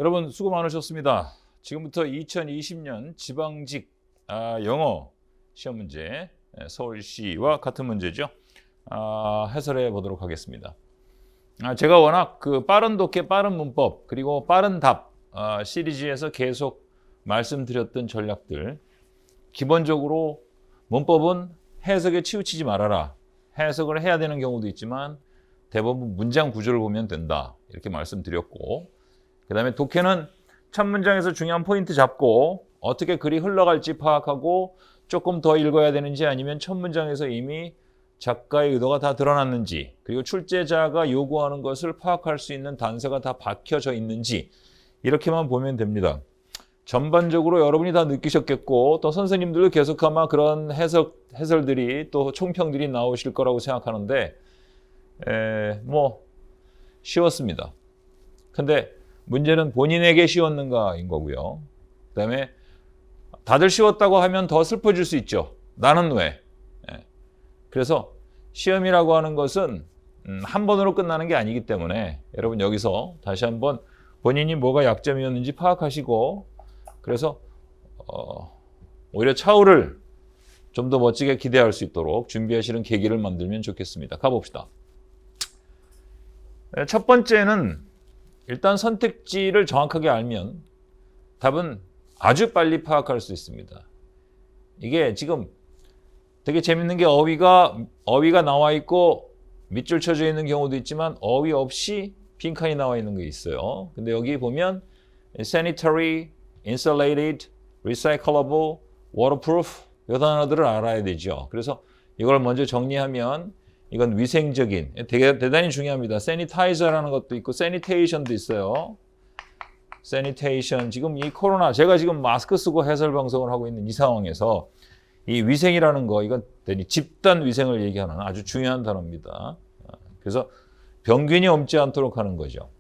여러분 수고 많으셨습니다. 지금부터 2020년 지방직 영어 시험 문제 서울시와 같은 문제죠. 해설해 보도록 하겠습니다. 제가 워낙 그 빠른 독해, 빠른 문법 그리고 빠른 답 시리즈에서 계속 말씀드렸던 전략들, 기본적으로 문법은 해석에 치우치지 말아라. 해석을 해야 되는 경우도 있지만 대부분 문장 구조를 보면 된다. 이렇게 말씀드렸고, 그 다음에 독해는 첫 문장에서 중요한 포인트 잡고 어떻게 글이 흘러갈지 파악하고 조금 더 읽어야 되는지, 아니면 첫 문장에서 이미 작가의 의도가 다 드러났는지, 그리고 출제자가 요구하는 것을 파악할 수 있는 단서가 다 박혀져 있는지, 이렇게만 보면 됩니다. 전반적으로 여러분이 다 느끼셨겠고, 또 선생님들도 계속 아마 그런 해설들이 또 총평들이 나오실 거라고 생각하는데, 쉬웠습니다. 근데 문제는 본인에게 쉬웠는가인 거고요. 그 다음에 다들 쉬웠다고 하면 더 슬퍼질 수 있죠. 나는 왜? 그래서 시험이라고 하는 것은 한 번으로 끝나는 게 아니기 때문에 여러분 여기서 다시 한번 본인이 뭐가 약점이었는지 파악하시고, 그래서 오히려 차후를 좀 더 멋지게 기대할 수 있도록 준비하시는 계기를 만들면 좋겠습니다. 가봅시다. 첫 번째는 일단 선택지를 정확하게 알면 답은 아주 빨리 파악할 수 있습니다. 이게 지금 되게 재밌는 게 어휘가 나와 있고 밑줄 쳐져 있는 경우도 있지만 어휘 없이 빈칸이 나와 있는 게 있어요. 근데 여기 보면 sanitary, insulated, recyclable, waterproof 이 단어들을 알아야 되죠. 그래서 이걸 먼저 정리하면 이건 위생적인, 되게 대단히 중요합니다. sanitizer라는 것도 있고 sanitation도 있어요. sanitation, 지금 이 코로나, 제가 지금 마스크 쓰고 해설 방송을 하고 있는 이 상황에서 이 위생이라는 거, 이건 집단 위생을 얘기하는 아주 중요한 단어입니다. 그래서 병균이 옮지 않도록 하는 거죠.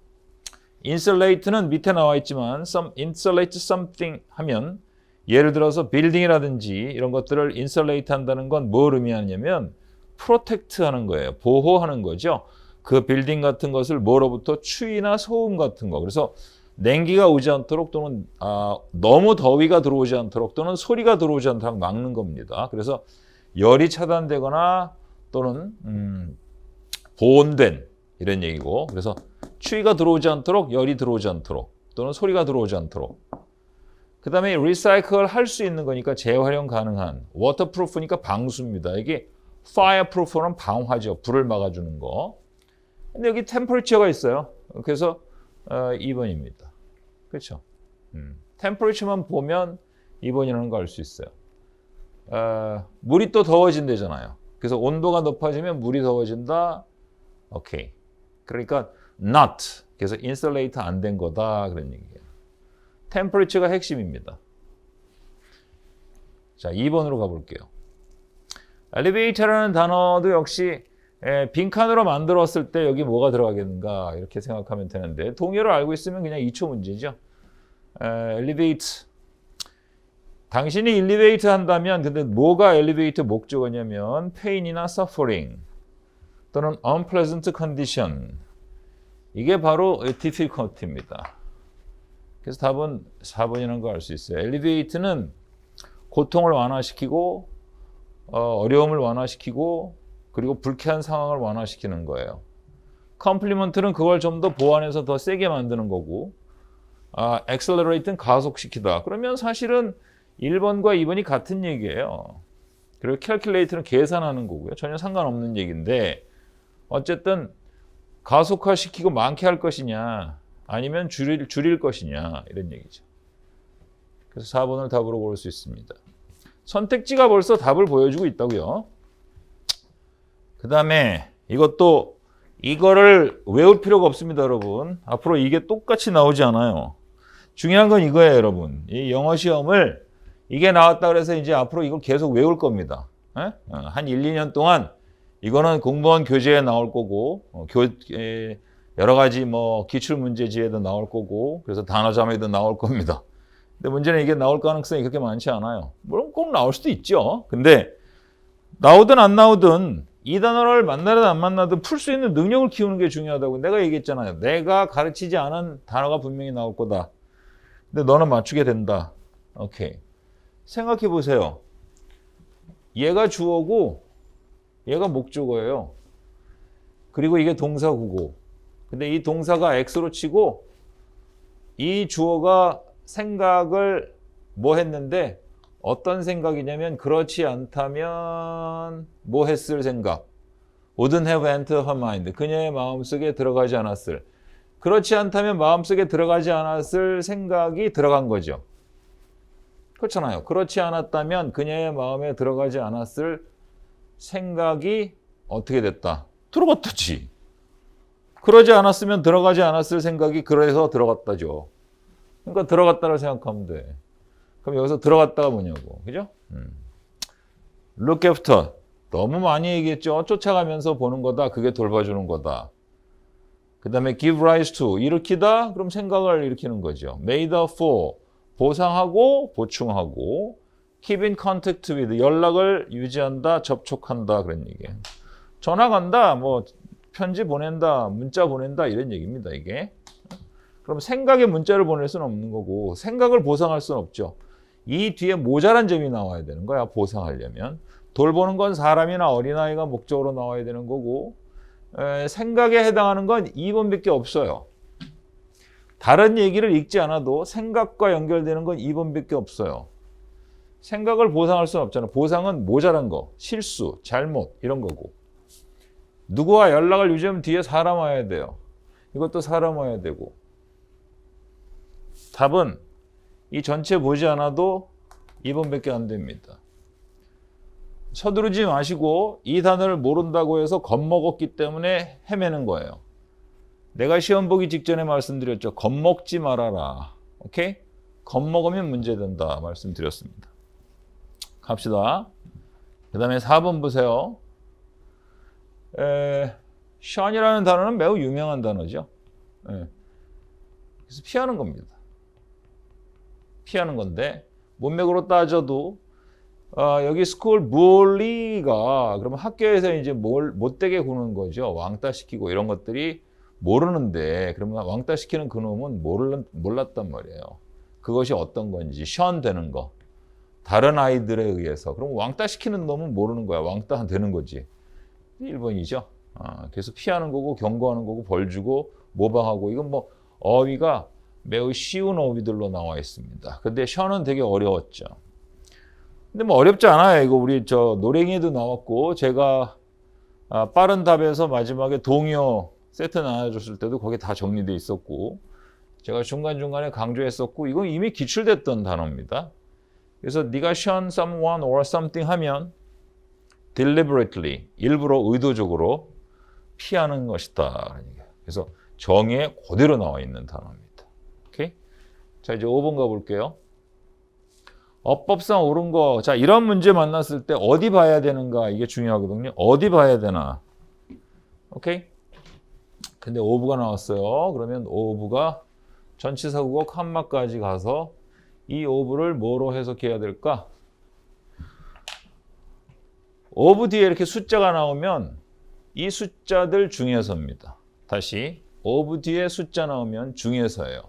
insulate는 밑에 나와 있지만 insulate something 하면, 예를 들어서 빌딩이라든지 이런 것들을 insulate 한다는 건 뭘 의미하냐면 프로텍트 하는 거예요. 보호하는 거죠. 그 빌딩 같은 것을 뭐로부터 추위나 소음 같은 거. 그래서 냉기가 오지 않도록, 또는 너무 더위가 들어오지 않도록, 또는 소리가 들어오지 않도록 막는 겁니다. 그래서 열이 차단되거나 또는 보온된 이런 얘기고, 그래서 추위가 들어오지 않도록, 열이 들어오지 않도록, 또는 소리가 들어오지 않도록. 그 다음에 리사이클 할 수 있는 거니까 재활용 가능한, 워터프루프니까 방수입니다. 이게 fireproof는 방화죠. 불을 막아주는 거. 근데 여기 temperature가 있어요. 그래서 2번입니다. 그렇죠? temperature만 보면 2번이라는 거 알 수 있어요. 물이 또 더워진대잖아요. 그래서 온도가 높아지면 물이 더워진다. 오케이. 그러니까 not. 그래서 insulate 안 된 거다. 그런 얘기예요. temperature가 핵심입니다. 자, 2번으로 가볼게요. 엘리베이터라는 단어도 역시 빈칸으로 만들었을 때 여기 뭐가 들어가겠는가 이렇게 생각하면 되는데, 동요를 알고 있으면 그냥 2초 문제죠. 엘리베이터. 당신이 엘리베이터 한다면, 근데 뭐가 엘리베이터 목적어냐면 pain이나 suffering 또는 unpleasant condition. 이게 바로 difficulty입니다. 그래서 답은 4번이라는 거 알 수 있어요. 엘리베이터는 고통을 완화시키고 어려움을 완화시키고 그리고 불쾌한 상황을 완화시키는 거예요. 컴플리먼트는 그걸 좀 더 보완해서 더 세게 만드는 거고, accelerate는 가속시키다. 그러면 사실은 1번과 2번이 같은 얘기예요. 그리고 calculate는 계산하는 거고요. 전혀 상관없는 얘기인데, 어쨌든 가속화시키고 많게 할 것이냐 아니면 줄일 것이냐 이런 얘기죠. 그래서 4번을 답으로 고를 수 있습니다. 선택지가 벌써 답을 보여주고 있다고요. 그 다음에 이거를 외울 필요가 없습니다, 여러분. 앞으로 이게 똑같이 나오지 않아요. 중요한 건 이거예요, 여러분. 이 영어 시험을 이게 나왔다 그래서 이제 앞으로 이걸 계속 외울 겁니다. 한 1, 2년 동안 이거는 공무원 교재에 나올 거고, 여러 가지 기출문제지에도 나올 거고, 그래서 단어자매도 나올 겁니다. 근데 문제는 이게 나올 가능성이 그렇게 많지 않아요. 물론 꼭 나올 수도 있죠. 근데 나오든 안 나오든 이 단어를 만나든 안 만나든 풀 수 있는 능력을 키우는 게 중요하다고 내가 얘기했잖아요. 내가 가르치지 않은 단어가 분명히 나올 거다. 근데 너는 맞추게 된다. 오케이. 생각해 보세요. 얘가 주어고 얘가 목적어예요. 그리고 이게 동사구고. 근데 이 동사가 X로 치고 이 주어가 생각을 뭐 했는데 어떤 생각이냐면 그렇지 않다면 뭐 했을 생각. Wouldn't have entered her mind. 그녀의 마음속에 들어가지 않았을. 그렇지 않다면 마음속에 들어가지 않았을 생각이 들어간 거죠. 그렇잖아요. 그렇지 않았다면 그녀의 마음에 들어가지 않았을 생각이 어떻게 됐다? 들어갔다지. 그러지 않았으면 들어가지 않았을 생각이 그래서 들어갔다죠. 그러니까 들어갔다고 생각하면 돼. 그럼 여기서 들어갔다가 뭐냐고. 그죠? Look after. 너무 많이 얘기했죠. 쫓아가면서 보는 거다. 그게 돌봐주는 거다. 그 다음에 give rise to. 일으키다. 그럼 생각을 일으키는 거죠. made up for. 보상하고 보충하고. keep in contact with. 연락을 유지한다. 접촉한다. 그런 얘기예요. 전화 간다. 뭐 편지 보낸다. 문자 보낸다. 이런 얘기입니다. 이게. 그럼 생각에 문자를 보낼 수는 없는 거고 생각을 보상할 수는 없죠. 이 뒤에 모자란 점이 나와야 되는 거야. 보상하려면. 돌보는 건 사람이나 어린아이가 목적으로 나와야 되는 거고 생각에 해당하는 건 2번밖에 없어요. 다른 얘기를 읽지 않아도 생각과 연결되는 건 2번밖에 없어요. 생각을 보상할 수는 없잖아. 보상은 모자란 거, 실수, 잘못 이런 거고. 누구와 연락을 유지하면 뒤에 사람 와야 돼요. 이것도 사람 와야 되고. 답은 이 전체 보지 않아도 2번밖에 안 됩니다. 서두르지 마시고 이 단어를 모른다고 해서 겁먹었기 때문에 헤매는 거예요. 내가 시험 보기 직전에 말씀드렸죠. 겁먹지 말아라. 오케이? 겁먹으면 문제된다. 말씀드렸습니다. 갑시다. 그 다음에 4번 보세요. 션이라는 단어는 매우 유명한 단어죠. 그래서 피하는 겁니다. 피하는 건데 문맥으로 따져도 여기 스쿨 bully가 그러면 학교에서 이제 뭘 못되게 구는 거죠. 왕따시키고 이런 것들이 모르는데 그러면 왕따시키는 그놈은 몰랐단 말이에요. 그것이 어떤 건지 션 되는 거. 다른 아이들에 의해서. 그럼 왕따시키는 놈은 모르는 거야. 왕따 되는 거지. 1번이죠. 그래서 피하는 거고 경고하는 거고 벌 주고 모방하고 이건 뭐 어휘가 매우 쉬운 어휘들로 나와 있습니다. 근데 션은 되게 어려웠죠. 근데 뭐 어렵지 않아요. 이거 우리 저 노랭이에도 나왔고 제가 빠른 답에서 마지막에 동요 세트 나눠줬을 때도 거기 다 정리돼 있었고 제가 중간중간에 강조했었고 이건 이미 기출됐던 단어입니다. 그래서 네가 shun someone or something 하면 deliberately, 일부러 의도적으로 피하는 것이다. 그래서 정의에 그대로 나와 있는 단어입니다. 오케이? 자, 이제 5번 가볼게요. 어법상 옳은 거. 자, 이런 문제 만났을 때 어디 봐야 되는가? 이게 중요하거든요. 어디 봐야 되나? 오케이? 근데 오브가 나왔어요. 그러면 오브가 전치사구가 컴마까지 가서 이 오브를 뭐로 해석해야 될까? 오브 뒤에 이렇게 숫자가 나오면 이 숫자들 중에서입니다. 다시 오브 뒤에 숫자 나오면 중에서예요.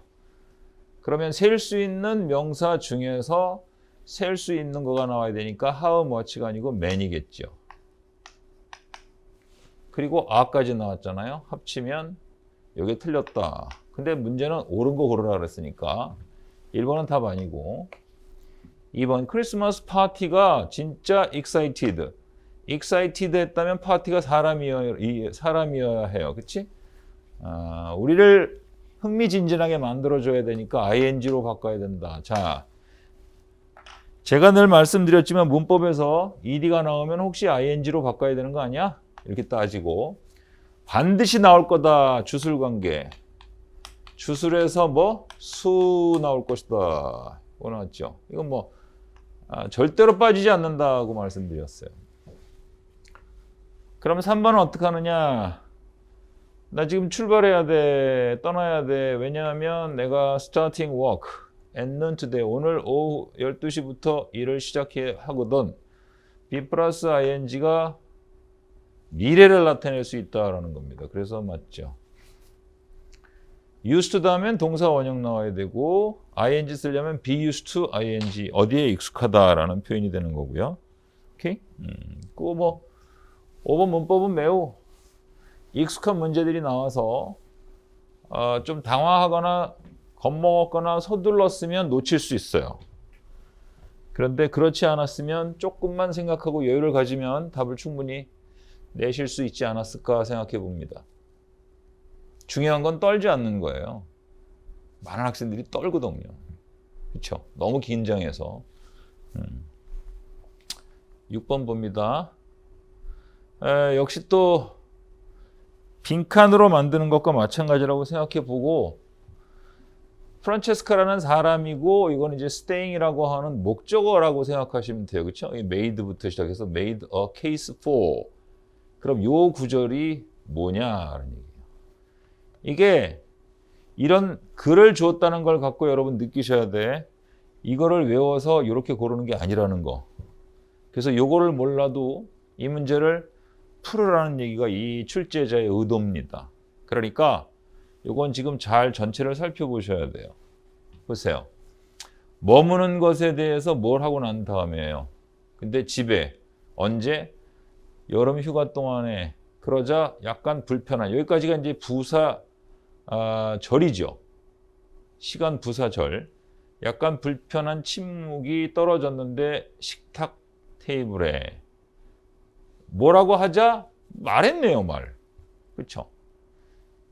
그러면 셀 수 있는 명사 중에서 셀 수 있는 거가 나와야 되니까 how much가 아니고 many겠죠. 그리고 a까지 나왔잖아요. 합치면 여기 틀렸다. 근데 문제는 옳은 거 고르라 그랬으니까 1번은 답 아니고 2번 크리스마스 파티가 진짜 excited 했다면 파티가 사람이어야 해요. 그치? 우리를 흥미진진하게 만들어줘야 되니까 ing로 바꿔야 된다. 자, 제가 늘 말씀드렸지만 문법에서 ed가 나오면 혹시 ing로 바꿔야 되는 거 아니야? 이렇게 따지고 반드시 나올 거다. 주술관계. 주술에서 뭐? 수 나올 것이다. 이거 나왔죠. 이건 뭐 절대로 빠지지 않는다고 말씀드렸어요. 그럼 3번은 어떻게 하느냐? 나 지금 출발해야 돼. 떠나야 돼. 왜냐하면 내가 starting work at noon today. 오늘 오후 12시부터 일을 시작해 하거든. B 플러스 ing가 미래를 나타낼 수 있다라는 겁니다. 그래서 맞죠. used to 다음엔 동사 원형 나와야 되고 ing 쓰려면 be used to ing 어디에 익숙하다라는 표현이 되는 거고요. 오케이? 그거 5번 문법은 매우 익숙한 문제들이 나와서 좀 당황하거나 겁먹었거나 서둘렀으면 놓칠 수 있어요. 그런데 그렇지 않았으면 조금만 생각하고 여유를 가지면 답을 충분히 내실 수 있지 않았을까 생각해 봅니다. 중요한 건 떨지 않는 거예요. 많은 학생들이 떨거든요. 그렇죠? 너무 긴장해서. 6번 봅니다. 역시 또 빈칸으로 만드는 것과 마찬가지라고 생각해 보고 프란체스카라는 사람이고 이건 이제 staying이라고 하는 목적어라고 생각하시면 돼요. 그렇죠? made부터 시작해서 made a case for. 그럼 요 구절이 뭐냐라는 얘기예요. 이게 이런 글을 주었다는 걸 갖고 여러분 느끼셔야 돼. 이거를 외워서 이렇게 고르는 게 아니라는 거. 그래서 요거를 몰라도 이 문제를 풀으라는 얘기가 이 출제자의 의도입니다. 그러니까 요건 지금 잘 전체를 살펴보셔야 돼요. 보세요. 머무는 것에 대해서 뭘 하고 난 다음에요. 근데 집에 언제? 여름 휴가 동안에 그러자 약간 불편한 여기까지가 이제 절이죠. 시간 부사절. 약간 불편한 침묵이 떨어졌는데 식탁 테이블에 뭐라고 하자 말했네요, 말. 그렇죠?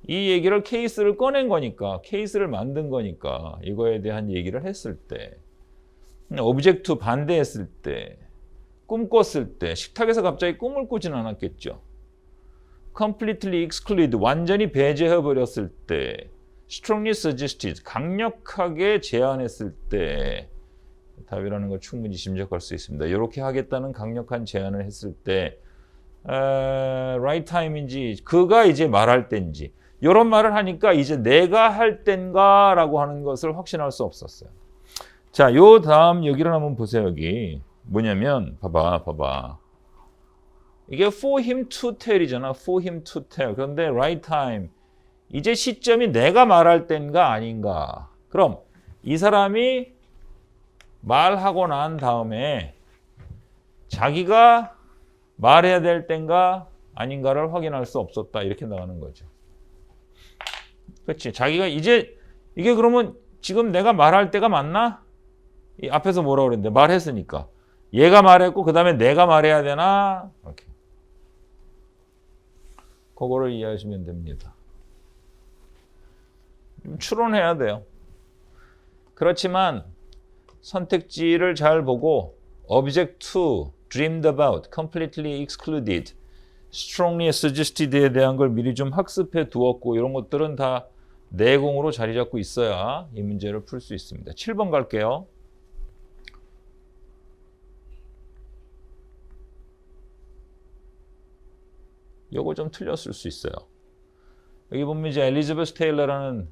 이 얘기를 케이스를 꺼낸 거니까, 케이스를 만든 거니까 이거에 대한 얘기를 했을 때, 오브젝트 반대했을 때, 꿈꿨을 때, 식탁에서 갑자기 꿈을 꾸진 않았겠죠. completely excluded, 완전히 배제해버렸을 때, strongly suggested, 강력하게 제안했을 때 답이라는 걸 충분히 짐작할 수 있습니다. 이렇게 하겠다는 강력한 제안을 했을 때 right time인지 그가 이제 말할 때인지 이런 말을 하니까 이제 내가 할 땐가 라고 하는 것을 확신할 수 없었어요. 자, 요 다음 여기를 한번 보세요. 여기 뭐냐면 봐봐. 이게 for him to tell이잖아. for him to tell. 그런데 right time 이제 시점이 내가 말할 땐가 아닌가. 그럼 이 사람이 말하고 난 다음에 자기가 말해야 될 땐가 아닌가를 확인할 수 없었다. 이렇게 나가는 거죠. 그렇지. 자기가 이제 이게 그러면 지금 내가 말할 때가 맞나? 이 앞에서 뭐라고 그랬는데 말했으니까. 얘가 말했고 그 다음에 내가 말해야 되나? 이렇게. 그거를 이해하시면 됩니다. 추론해야 돼요. 그렇지만 선택지를 잘 보고 object to, dreamed about, completely excluded, strongly suggested에 대한 걸 미리 좀 학습해 두었고 이런 것들은 다 내공으로 자리 잡고 있어야 이 문제를 풀 수 있습니다. 7번 갈게요. 요거 좀 틀렸을 수 있어요. 여기 보면 이제 엘리자베스 테일러라는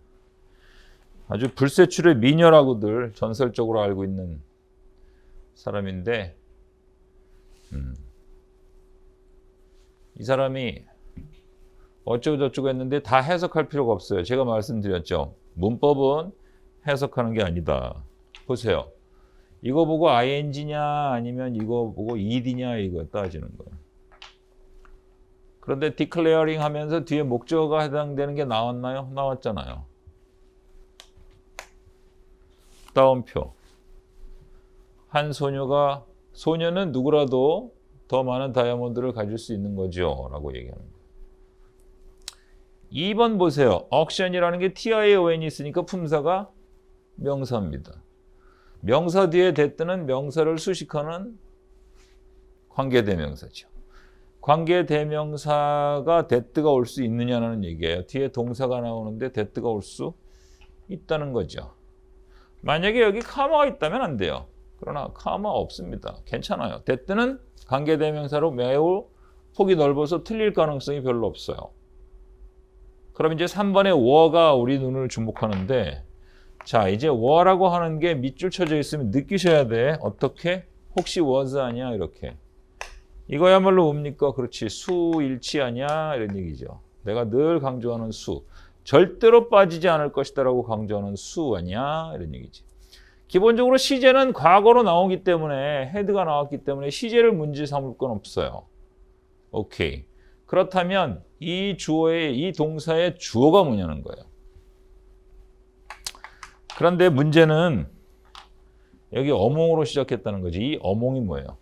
아주 불세출의 미녀라고들 전설적으로 알고 있는 사람인데 이 사람이 어쩌고저쩌고 했는데 다 해석할 필요가 없어요. 제가 말씀드렸죠. 문법은 해석하는 게 아니다. 보세요. 이거 보고 ing냐 아니면 이거 보고 ed냐 이거 따지는 거예요. 그런데 declaring 하면서 뒤에 목적어가 해당되는 게 나왔나요? 나왔잖아요. 따옴표. 한 소녀는 누구라도 더 많은 다이아몬드를 가질 수 있는 거죠. 라고 얘기하는 거예요. 2번 보세요. auction이라는 게 TION이 있으니까 품사가 명사입니다. 명사 뒤에 대뜨는 명사를 수식하는 관계대명사죠. 관계대명사가 대뜨가 올 수 있느냐는 얘기예요. 뒤에 동사가 나오는데 대뜨가 올 수 있다는 거죠. 만약에 여기 카마가 있다면 안 돼요. 그러나 카마 없습니다. 괜찮아요. 대뜨는 관계대명사로 매우 폭이 넓어서 틀릴 가능성이 별로 없어요. 그럼 이제 3번의 워가 우리 눈을 주목하는데 자 이제 워라고 하는 게 밑줄 쳐져 있으면 느끼셔야 돼. 어떻게? 혹시 was 아니야? 이렇게. 이거야말로 뭡니까? 그렇지. 수일치 아니야? 이런 얘기죠. 내가 늘 강조하는 수. 절대로 빠지지 않을 것이다라고 강조하는 수 아니야? 이런 얘기지. 기본적으로 시제는 과거로 나오기 때문에 헤드가 나왔기 때문에 시제를 문제 삼을 건 없어요. 오케이. 그렇다면 이 주어의 이 동사의 주어가 뭐냐는 거예요. 그런데 문제는 여기 어몽으로 시작했다는 거지. 이 어몽이 뭐예요?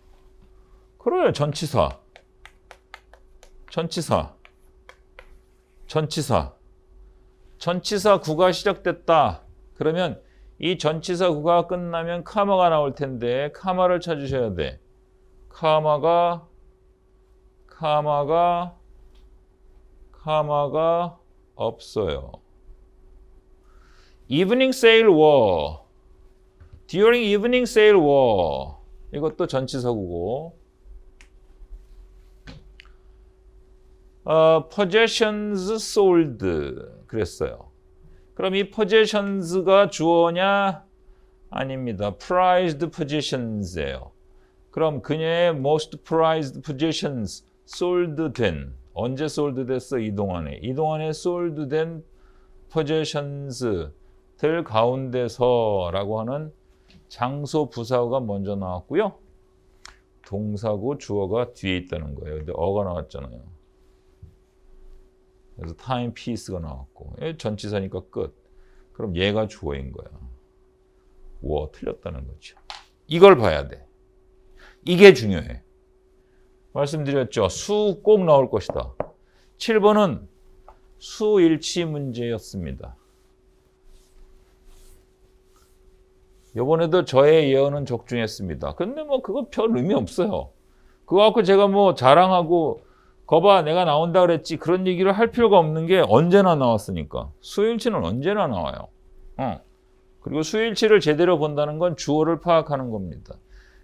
그래, 전치사. 전치사. 전치사. 전치사 구가 시작됐다. 그러면 이 전치사 구가 끝나면 카마가 나올 텐데 카마를 찾으셔야 돼. 카마가 없어요. Evening sale were. During evening sale were. 이것도 전치사구고. Possessions sold. 그랬어요. 그럼 이 possessions가 주어냐? 아닙니다. prized possessions예요. 그럼 그녀의 most prized possessions sold 된. 언제 sold 됐어? 이동안에. 이동안에 sold 된 possessions들 가운데서라고 하는 장소 부사가 먼저 나왔고요. 동사고 주어가 뒤에 있다는 거예요. 근데 어가 나왔잖아요. 그래서 time piece가 나왔고 전치사니까 끝. 그럼 얘가 주어인 거야. 워 틀렸다는 거죠. 이걸 봐야 돼. 이게 중요해. 말씀드렸죠. 수 꼭 나올 것이다. 7번은 수일치 문제였습니다. 이번에도 저의 예언은 적중했습니다. 근데 뭐 그거 별 의미 없어요. 그거 갖고 제가 뭐 자랑하고 거봐 내가 나온다 그랬지 그런 얘기를 할 필요가 없는 게 언제나 나왔으니까. 수일치는 언제나 나와요. 그리고 수일치를 제대로 본다는 건 주어를 파악하는 겁니다.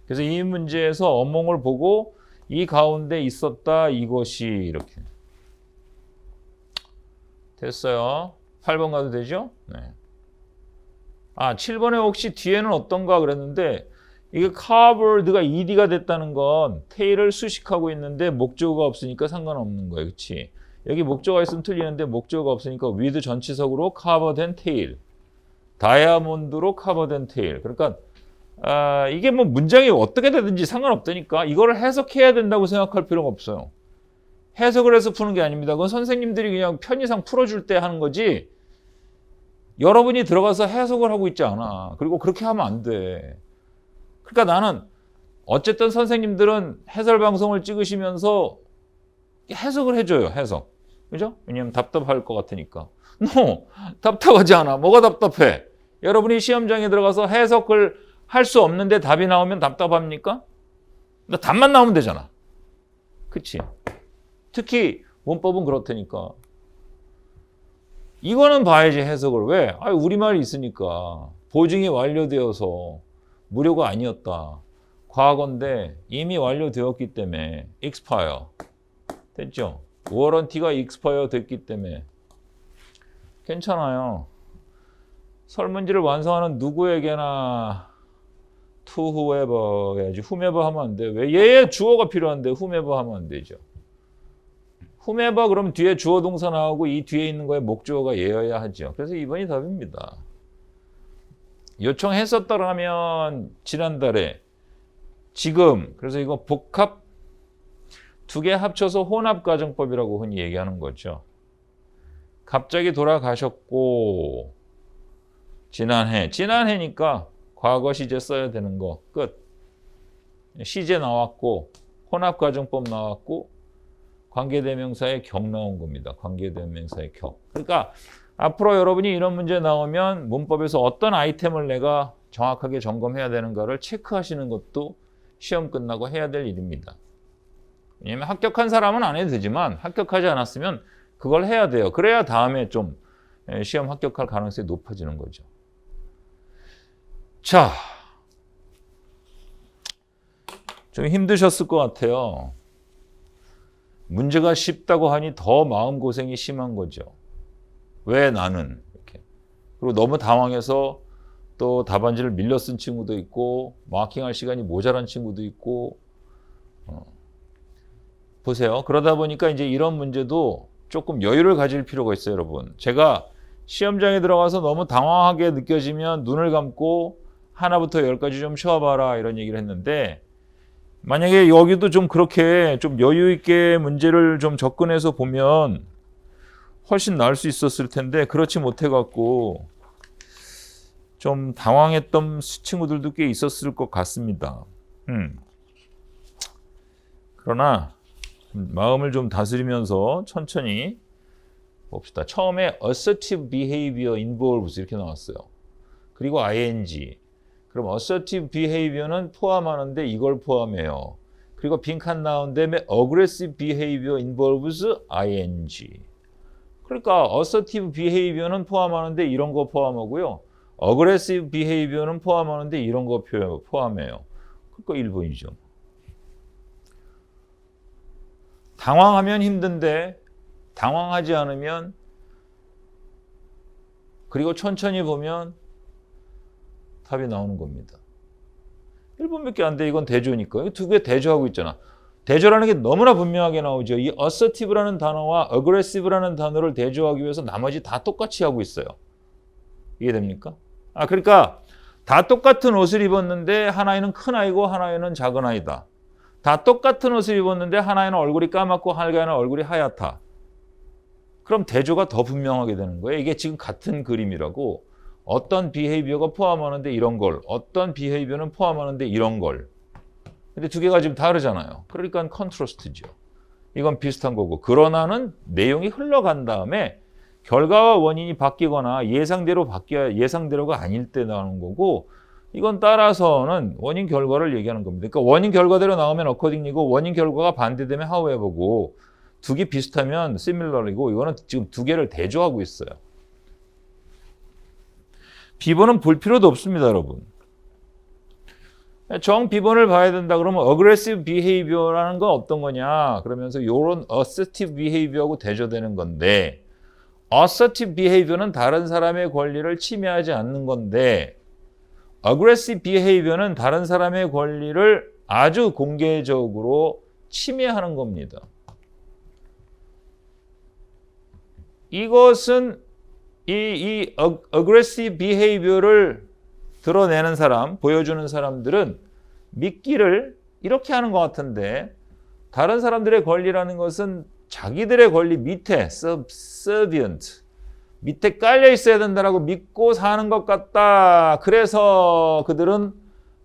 그래서 이 문제에서 어몽을 보고 이 가운데 있었다 이것이 이렇게 됐어요. 8번 가도 되죠? 네. 7번에 혹시 뒤에는 어떤가 그랬는데 이게 covered가 ed가 됐다는 건 tail을 수식하고 있는데 목적어가 없으니까 상관없는 거예요. 그렇지? 여기 목적어가 있으면 틀리는데 목적어가 없으니까 with 전치석으로 cover된 tail. 다이아몬드로 cover된 tail. 그러니까 이게 뭐 문장이 어떻게 되든지 상관없다니까 이거를 해석해야 된다고 생각할 필요가 없어요. 해석을 해서 푸는 게 아닙니다. 그건 선생님들이 그냥 편의상 풀어줄 때 하는 거지 여러분이 들어가서 해석을 하고 있지 않아. 그리고 그렇게 하면 안 돼. 그러니까 나는 어쨌든 선생님들은 해설 방송을 찍으시면서 해석을 해줘요. 해석. 그죠? 왜냐면 답답할 것 같으니까. No! 답답하지 않아. 뭐가 답답해? 여러분이 시험장에 들어가서 해석을 할 수 없는데 답이 나오면 답답합니까? 답만 나오면 되잖아. 그치? 특히 문법은 그렇다니까. 이거는 봐야지 해석을. 왜? 우리말이 있으니까. 보증이 완료되어서 무료가 아니었다. 과거인데 이미 완료되었기 때문에 expire. 됐죠? 워런티가 expire 됐기 때문에 괜찮아요. 설문지를 완성하는 누구에게나 to whoever 해야지. whomever 하면 안 돼. 왜? 얘의 주어가 필요한데 whomever 하면 안 되죠. whomever 그럼 뒤에 주어 동사 나오고 이 뒤에 있는 거에 목주어가 얘여야 하죠. 그래서 2번이 답입니다. 요청했었더라면 지난달에 지금 그래서 이거 복합 두 개 합쳐서 혼합가정법이라고 흔히 얘기하는 거죠. 갑자기 돌아가셨고 지난해니까 과거 시제 써야 되는 거 끝. 시제 나왔고 혼합가정법 나왔고 관계대명사의 격 나온 겁니다. 관계대명사의 격. 그러니까 앞으로 여러분이 이런 문제 나오면 문법에서 어떤 아이템을 내가 정확하게 점검해야 되는가를 체크하시는 것도 시험 끝나고 해야 될 일입니다. 왜냐하면 합격한 사람은 안 해도 되지만 합격하지 않았으면 그걸 해야 돼요. 그래야 다음에 좀 시험 합격할 가능성이 높아지는 거죠. 자, 좀 힘드셨을 것 같아요. 문제가 쉽다고 하니 더 마음고생이 심한 거죠. 왜 나는? 이렇게. 그리고 너무 당황해서 또 답안지를 밀려 쓴 친구도 있고 마킹할 시간이 모자란 친구도 있고 보세요. 그러다 보니까 이제 이런 문제도 조금 여유를 가질 필요가 있어요, 여러분. 제가 시험장에 들어가서 너무 당황하게 느껴지면 눈을 감고 하나부터 열까지 좀 쉬어봐라 이런 얘기를 했는데, 만약에 여기도 좀 그렇게 좀 여유 있게 문제를 좀 접근해서 보면 훨씬 나을 수 있었을 텐데, 그렇지 못해갖고 좀 당황했던 친구들도 꽤 있었을 것 같습니다. 그러나 마음을 좀 다스리면서 천천히 봅시다. 처음에 assertive behavior involves 이렇게 나왔어요. 그리고 ing. 그럼 assertive behavior는 포함하는데 이걸 포함해요. 그리고 빈칸 나온 다음에 aggressive behavior involves ing. 그러니까 assertive behavior는 포함하는데 이런 거 포함하고요. aggressive behavior는 포함하는데 이런 거 포함해요. 그러니까 1번이죠. 당황하면 힘든데 당황하지 않으면, 그리고 천천히 보면 답이 나오는 겁니다. 1번밖에 안 돼. 이건 대조니까. 두 개 대조하고 있잖아. 대조라는 게 너무나 분명하게 나오죠. 이 assertive라는 단어와 aggressive라는 단어를 대조하기 위해서 나머지 다 똑같이 하고 있어요. 이해됩니까? 그러니까 다 똑같은 옷을 입었는데 하나에는 큰 아이고 하나에는 작은 아이다. 다 똑같은 옷을 입었는데 하나에는 얼굴이 까맣고 하나에는 얼굴이 하얗다. 그럼 대조가 더 분명하게 되는 거예요. 이게 지금 같은 그림이라고. 어떤 비헤이비어가 포함하는데 이런 걸, 어떤 비헤이비어는 포함하는데 이런 걸. 근데 두 개가 지금 다르잖아요. 그러니까 컨트라스트죠. 이건 비슷한 거고. 그러나는 내용이 흘러간 다음에 결과와 원인이 바뀌거나 예상대로 바뀌어야 예상대로가 아닐 때 나오는 거고, 이건 따라서는 원인 결과를 얘기하는 겁니다. 그러니까 원인 결과대로 나오면 accordingly고, 원인 결과가 반대되면 however고, 두 개 비슷하면 similarly고, 이거는 지금 두 개를 대조하고 있어요. 비번은 볼 필요도 없습니다, 여러분. 정 비번을 봐야 된다 그러면 aggressive behavior라는 건 어떤 거냐 그러면서 이런 assertive behavior하고 대조되는 건데, assertive behavior는 다른 사람의 권리를 침해하지 않는 건데, aggressive behavior는 다른 사람의 권리를 아주 공개적으로 침해하는 겁니다. 이것은 이 aggressive behavior를 드러내는 사람, 보여주는 사람들은 믿기를 이렇게 하는 것 같은데, 다른 사람들의 권리라는 것은 자기들의 권리 밑에 subservient, 밑에 깔려 있어야 된다라고 믿고 사는 것 같다. 그래서 그들은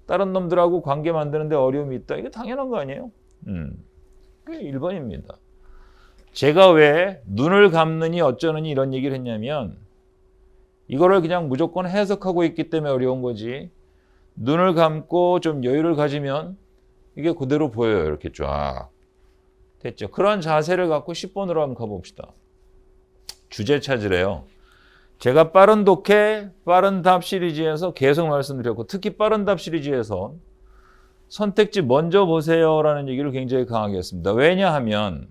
다른 놈들하고 관계 만드는데 어려움이 있다. 이게 당연한 거 아니에요? 그게 1번입니다. 제가 왜 눈을 감느니 어쩌느니 이런 얘기를 했냐면, 이거를 그냥 무조건 해석하고 있기 때문에 어려운 거지. 눈을 감고 좀 여유를 가지면 이게 그대로 보여요. 이렇게 쫙. 됐죠? 그런 자세를 갖고 10번으로 한번 가봅시다. 주제 찾으래요. 제가 빠른 독해, 빠른 답 시리즈에서 계속 말씀드렸고, 특히 빠른 답 시리즈에서 선택지 먼저 보세요라는 얘기를 굉장히 강하게 했습니다. 왜냐하면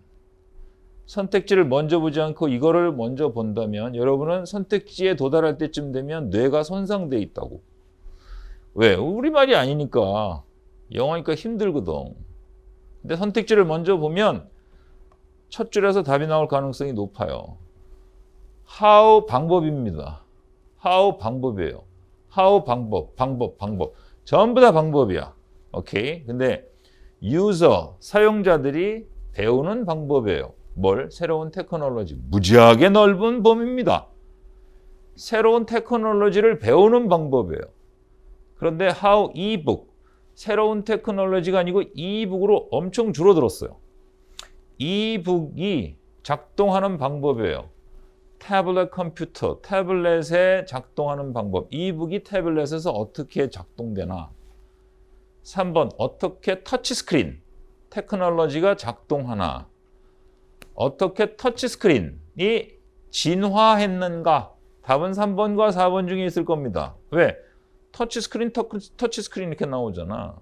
선택지를 먼저 보지 않고 이거를 먼저 본다면 여러분은 선택지에 도달할 때쯤 되면 뇌가 손상돼 있다고. 왜? 우리말이 아니니까. 영어니까 힘들거든. 근데 선택지를 먼저 보면 첫 줄에서 답이 나올 가능성이 높아요. how 방법입니다. how 방법이에요. how 방법. 전부 다 방법이야. 오케이. 근데 user, 사용자들이 배우는 방법이에요. 뭘? 새로운 테크놀로지. 무지하게 넓은 범위입니다. 새로운 테크놀로지를 배우는 방법이에요. 그런데 how ebook, 새로운 테크놀로지가 아니고 ebook으로 엄청 줄어들었어요. ebook이 작동하는 방법이에요. 태블릿 컴퓨터, 태블릿에 작동하는 방법. ebook이 태블릿에서 어떻게 작동되나. 3번, 어떻게 터치스크린, 테크놀로지가 작동하나. 어떻게 터치스크린이 진화했는가? 답은 3번과 4번 중에 있을 겁니다. 왜? 터치스크린 이렇게 나오잖아.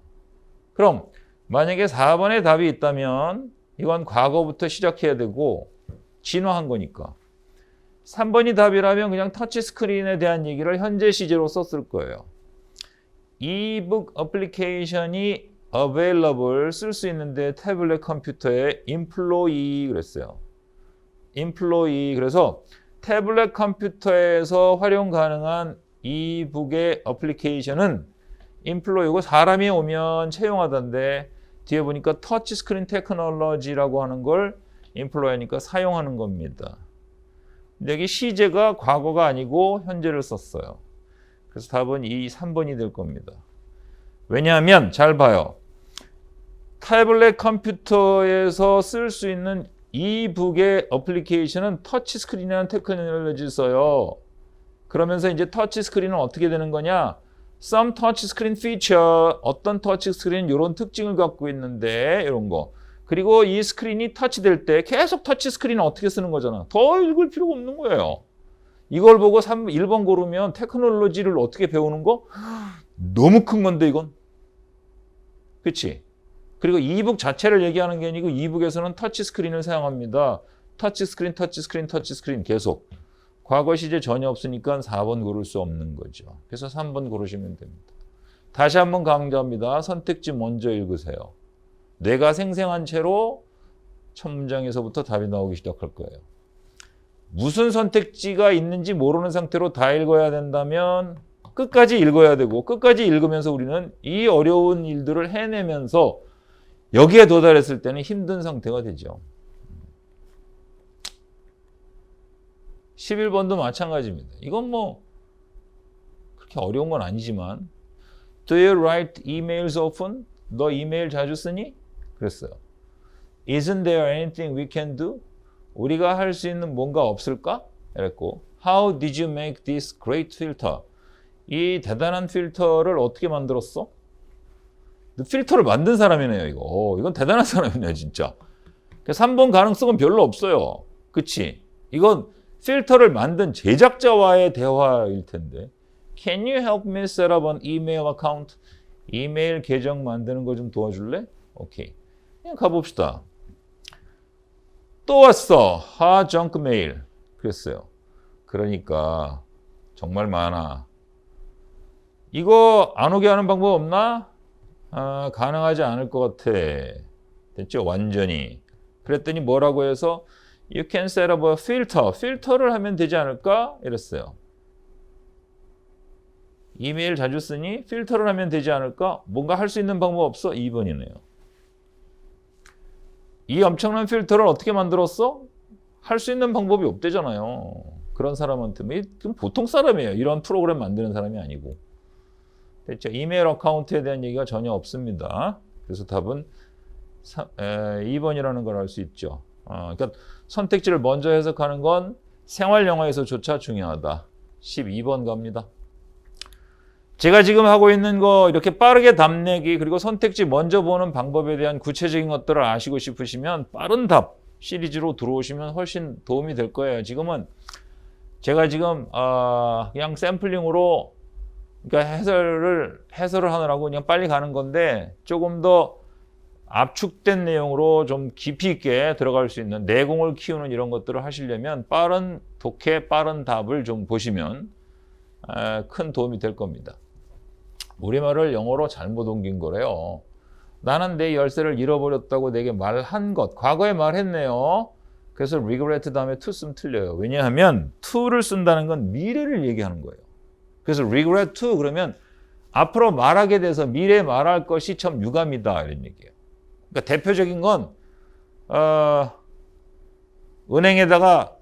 그럼 만약에 4번에 답이 있다면 이건 과거부터 시작해야 되고 진화한 거니까. 3번이 답이라면 그냥 터치스크린에 대한 얘기를 현재 시제로 썼을 거예요. 이북 어플리케이션이 available 쓸 수 있는데 태블릿 컴퓨터에 employee 그랬어요. employee 그래서 태블릿 컴퓨터에서 활용 가능한 이북의 어플리케이션은 employee고 사람이 오면 채용하던데 뒤에 보니까 터치 스크린 테크놀로지라고 하는 걸 employee니까 사용하는 겁니다. 근데 여기 시제가 과거가 아니고 현재를 썼어요. 그래서 답은 이 3번이 될 겁니다. 왜냐하면 잘 봐요. 태블릿 컴퓨터에서 쓸 수 있는 이북의 어플리케이션은 터치 스크린이라는 테크놀로지를 써요. 그러면서 이제 터치 스크린은 어떻게 되는 거냐? Some touch screen feature, 어떤 터치 스크린은 이런 특징을 갖고 있는데 이런 거. 그리고 이 스크린이 터치될 때 계속 터치 스크린은 어떻게 쓰는 거잖아. 더 읽을 필요가 없는 거예요. 이걸 보고 1번 고르면 테크놀로지를 어떻게 배우는 거? 너무 큰 건데 이건. 그렇지? 그리고 이북 자체를 얘기하는 게 아니고 이북에서는 터치 스크린을 사용합니다. 터치 스크린, 터치 스크린, 터치 스크린 계속. 과거 시제 전혀 없으니까 4번 고를 수 없는 거죠. 그래서 3번 고르시면 됩니다. 다시 한번 강조합니다. 선택지 먼저 읽으세요. 뇌가 생생한 채로 첫 문장에서부터 답이 나오기 시작할 거예요. 무슨 선택지가 있는지 모르는 상태로 다 읽어야 된다면 끝까지 읽어야 되고 끝까지 읽으면서 우리는 이 어려운 일들을 해내면서 여기에 도달했을 때는 힘든 상태가 되죠. 11번도 마찬가지입니다. 이건 뭐 그렇게 어려운 건 아니지만 Do you write emails often? 너 이메일 자주 쓰니? 그랬어요. Isn't there anything we can do? 우리가 할 수 있는 뭔가 없을까? 이랬고 How did you make this great filter? 이 대단한 필터를 어떻게 만들었어? 필터를 만든 사람이네요, 이거. 이건 대단한 사람이네요, 진짜. 3번 가능성은 별로 없어요. 그치? 이건 필터를 만든 제작자와의 대화일 텐데. Can you help me set up an email account? 이메일 계정 만드는 거 좀 도와줄래? 오케이. 그냥 가봅시다. 또 왔어. junk mail. 그랬어요. 그러니까 정말 많아. 이거 안 오게 하는 방법 없나? 가능하지 않을 것 같아. 됐죠? 완전히. 그랬더니 뭐라고 해서 You can set up a filter. 필터를 하면 되지 않을까? 이랬어요. 이메일 자주 쓰니? 필터를 하면 되지 않을까? 뭔가 할 수 있는 방법 없어? 2번이네요. 이 엄청난 필터를 어떻게 만들었어? 할 수 있는 방법이 없대잖아요. 그런 사람한테 보통 사람이에요. 이런 프로그램 만드는 사람이 아니고. 됐죠? 이메일 어카운트에 대한 얘기가 전혀 없습니다. 그래서 답은 2번이라는 걸 알 수 있죠. 그러니까 선택지를 먼저 해석하는 건 생활 영어에서조차 중요하다. 12번 갑니다. 제가 지금 하고 있는 거 이렇게 빠르게 답 내기 그리고 선택지 먼저 보는 방법에 대한 구체적인 것들을 아시고 싶으시면 빠른 답 시리즈로 들어오시면 훨씬 도움이 될 거예요. 지금은 제가 지금 그냥 샘플링으로 그러니까 해설을 하느라고 그냥 빨리 가는 건데 조금 더 압축된 내용으로 좀 깊이 있게 들어갈 수 있는 내공을 키우는 이런 것들을 하시려면 빠른 독해, 빠른 답을 좀 보시면 큰 도움이 될 겁니다. 우리말을 영어로 잘못 옮긴 거래요. 나는 내 열쇠를 잃어버렸다고 내게 말한 것. 과거에 말했네요. 그래서 regret 다음에 to 쓰면 틀려요. 왜냐하면 to를 쓴다는 건 미래를 얘기하는 거예요. 그래서 regret to 그러면 앞으로 말하게 돼서 미래에 말할 것이 참 유감이다 이런 얘기예요. 그러니까 대표적인 건 은행에다가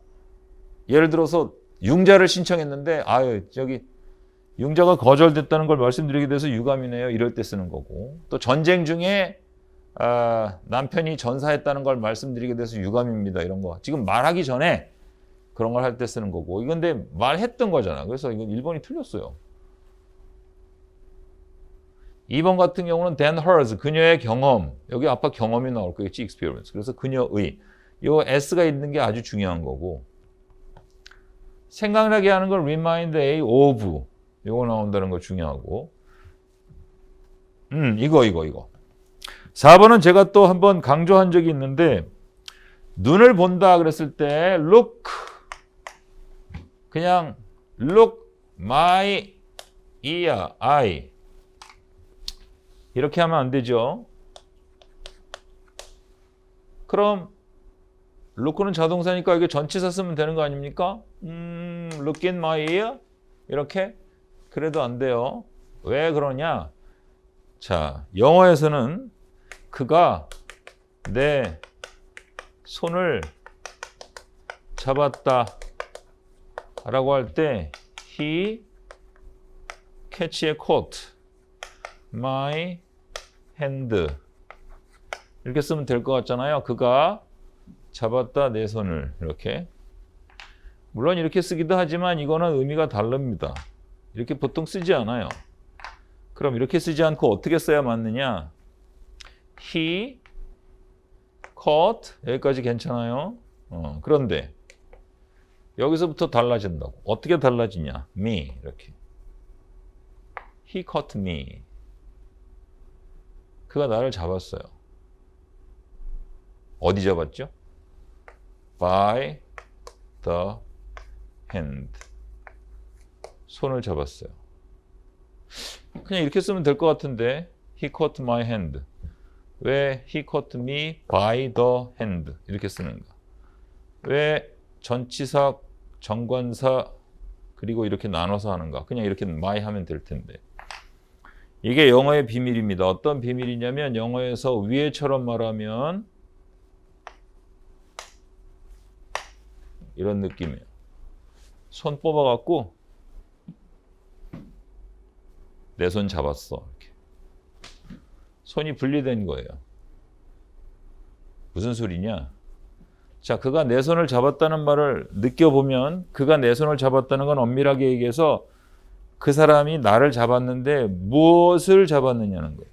예를 들어서 융자를 신청했는데 저기 융자가 거절됐다는 걸 말씀드리게 돼서 유감이네요. 이럴 때 쓰는 거고 또 전쟁 중에 남편이 전사했다는 걸 말씀드리게 돼서 유감입니다. 이런 거 지금 말하기 전에 그런 걸 할 때 쓰는 거고 이건 근데 말했던 거잖아. 그래서 이건 1번이 틀렸어요. 2번 같은 경우는 than hers, 그녀의 경험. 여기 아까 경험이 나올 거겠지, experience. 그래서 그녀의. 요 s가 있는 게 아주 중요한 거고. 생각나게 하는 걸 remind a of. 요거 나온다는 거 중요하고. 이거. 4번은 제가 또 한번 강조한 적이 있는데, 눈을 본다 그랬을 때, look. 그냥, look my ear, eye. 이렇게 하면 안 되죠. 그럼 look는 자동사니까 이게 전치사 쓰면 되는 거 아닙니까? look in my ear? 이렇게? 그래도 안 돼요. 왜 그러냐? 자, 영어에서는 그가 내 손을 잡았다 라고 할 때 he catch caught my hand 이렇게 쓰면 될 것 같잖아요. 그가 잡았다 내 손을 이렇게. 물론 이렇게 쓰기도 하지만 이거는 의미가 다릅니다. 이렇게 보통 쓰지 않아요. 그럼 이렇게 쓰지 않고 어떻게 써야 맞느냐? He caught 여기까지 괜찮아요. 그런데 여기서부터 달라진다고. 어떻게 달라지냐? Me 이렇게. He caught me. 그가 나를 잡았어요. 어디 잡았죠? By the hand. 손을 잡았어요. 그냥 이렇게 쓰면 될 것 같은데 He caught my hand. 왜 He caught me by the hand 이렇게 쓰는가? 왜 전치사, 정관사 그리고 이렇게 나눠서 하는가? 그냥 이렇게 my 하면 될 텐데. 이게 영어의 비밀입니다. 어떤 비밀이냐면 영어에서 위에처럼 말하면 이런 느낌이에요. 손 뽑아갖고 내 손 잡았어. 이렇게. 손이 분리된 거예요. 무슨 소리냐? 자, 그가 내 손을 잡았다는 말을 느껴보면 그가 내 손을 잡았다는 건 엄밀하게 얘기해서 그 사람이 나를 잡았는데 무엇을 잡았느냐는 거예요.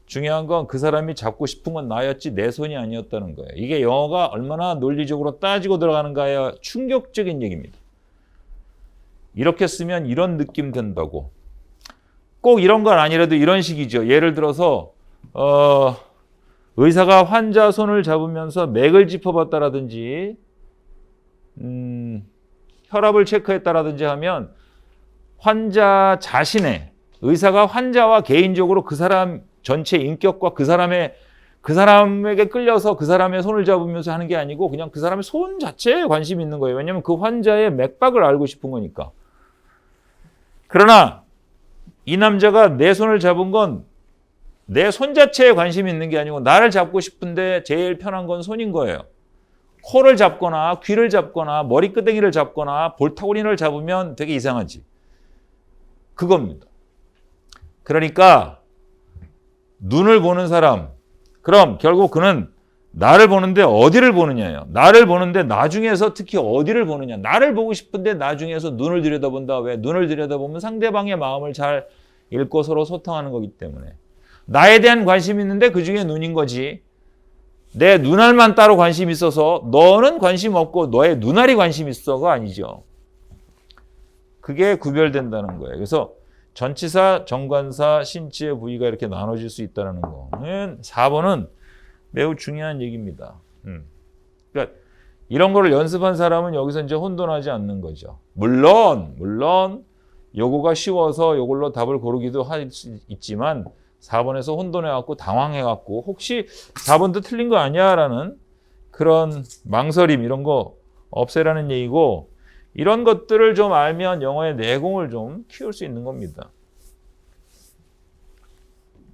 중요한 건 그 사람이 잡고 싶은 건 나였지 내 손이 아니었다는 거예요. 이게 영어가 얼마나 논리적으로 따지고 들어가는가에 충격적인 얘기입니다. 이렇게 쓰면 이런 느낌 된다고. 꼭 이런 건 아니라도 이런 식이죠. 예를 들어서 의사가 환자 손을 잡으면서 맥을 짚어봤다라든지 혈압을 체크했다라든지 하면 환자 자신의 의사가 환자와 개인적으로 그 사람 전체 인격과 그 사람에게 끌려서 그 사람의 손을 잡으면서 하는 게 아니고 그냥 그 사람의 손 자체에 관심이 있는 거예요. 왜냐하면 그 환자의 맥박을 알고 싶은 거니까. 그러나 이 남자가 내 손을 잡은 건 내 손 자체에 관심이 있는 게 아니고 나를 잡고 싶은데 제일 편한 건 손인 거예요. 코를 잡거나 귀를 잡거나 머리끄댕이를 잡거나 볼타구니를 잡으면 되게 이상하지. 그겁니다. 그러니까 눈을 보는 사람, 그럼 결국 그는 나를 보는데 어디를 보느냐예요. 나를 보는데 나중에서 특히 어디를 보느냐. 나를 보고 싶은데 나중에서 눈을 들여다본다. 왜? 눈을 들여다보면 상대방의 마음을 잘 읽고 서로 소통하는 거기 때문에. 나에 대한 관심이 있는데 그중에 눈인 거지. 내 눈알만 따로 관심이 있어서 너는 관심 없고 너의 눈알이 관심 있어가 아니죠. 그게 구별된다는 거예요. 그래서 전치사, 정관사, 신치의 부위가 이렇게 나눠질 수 있다는 거는 4번은 매우 중요한 얘기입니다. 그러니까 이런 거를 연습한 사람은 여기서 이제 혼돈하지 않는 거죠. 물론 요거가 쉬워서 요걸로 답을 고르기도 할 수 있지만 4번에서 혼돈해갖고 당황해갖고 혹시 4번도 틀린 거 아니야? 라는 그런 망설임 이런 거 없애라는 얘기고 이런 것들을 좀 알면 영어의 내공을 좀 키울 수 있는 겁니다.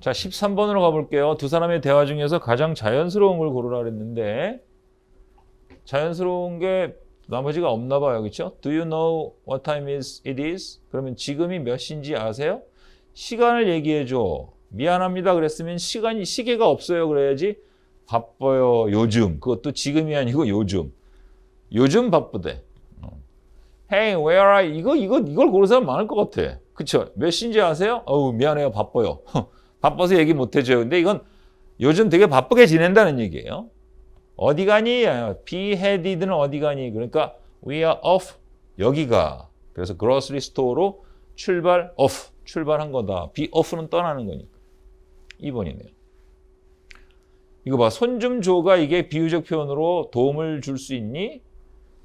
자, 13번으로 가볼게요. 두 사람의 대화 중에서 가장 자연스러운 걸 고르라 그랬는데 자연스러운 게 나머지가 없나 봐요. 그렇죠? Do you know what time it is? 그러면 지금이 몇 시인지 아세요? 시간을 얘기해 줘. 미안합니다 그랬으면 시계가 없어요 그래야지. 바빠요 요즘. 그것도 지금이 아니고 요즘 바쁘대. Hey, where are you? 이걸 고르는 사람 많을 것 같아. 그쵸? 몇 시인지 아세요? 어우, 미안해요. 바빠요. 바빠서 얘기 못 해줘요. 근데 이건 요즘 되게 바쁘게 지낸다는 얘기예요. 어디 가니? be headed는 어디 가니? 그러니까 we are off. 여기가. 그래서 grocery store로 출발한 거다. be off는 떠나는 거니까. 2번이네요. 이거 봐. 손 좀 줘가 이게 비유적 표현으로 도움을 줄 수 있니?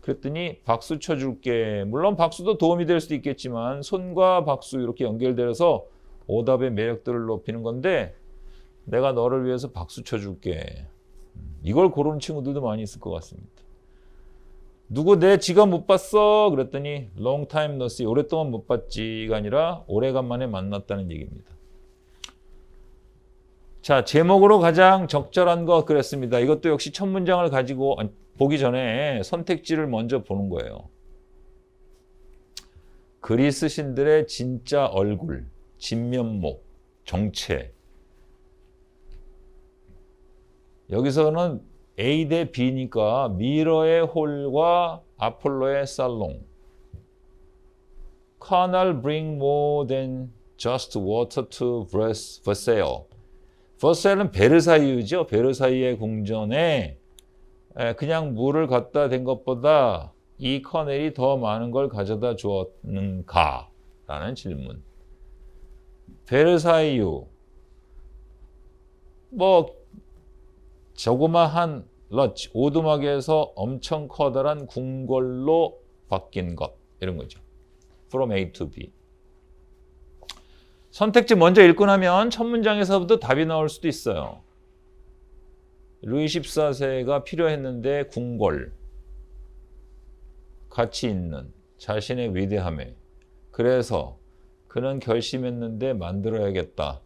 그랬더니 박수 쳐줄게. 물론 박수도 도움이 될 수도 있겠지만 손과 박수 이렇게 연결돼서 오답의 매력들을 높이는 건데 내가 너를 위해서 박수 쳐줄게. 이걸 고르는 친구들도 많이 있을 것 같습니다. 누구 내 지갑 못 봤어? 그랬더니 long time no see. 오랫동안 못 봤지가 아니라 오래간만에 만났다는 얘기입니다. 자, 제목으로 가장 적절한 것 그랬습니다. 이것도 역시 첫 문장을 가지고 보기 전에 선택지를 먼저 보는 거예요. 그리스 신들의 진짜 얼굴, 진면목, 정체. 여기서는 A 대 B니까 미러의 홀과 아폴로의 살롱. Canal bring more than just water to Versailles. 버사일은 베르사유죠. 베르사유의 궁전에 그냥 물을 갖다 댄 것보다 이 커넬이 더 많은 걸 가져다 주었는가? 라는 질문. 베르사유, 조그마한 러치, 오두막에서 엄청 커다란 궁궐로 바뀐 것. 이런 거죠. From A to B. 선택지 먼저 읽고 나면 첫 문장에서부터 답이 나올 수도 있어요. 루이 14세가 필요했는데 궁궐, 가치 있는 자신의 위대함에 그래서 그는 결심했는데 만들어야겠다.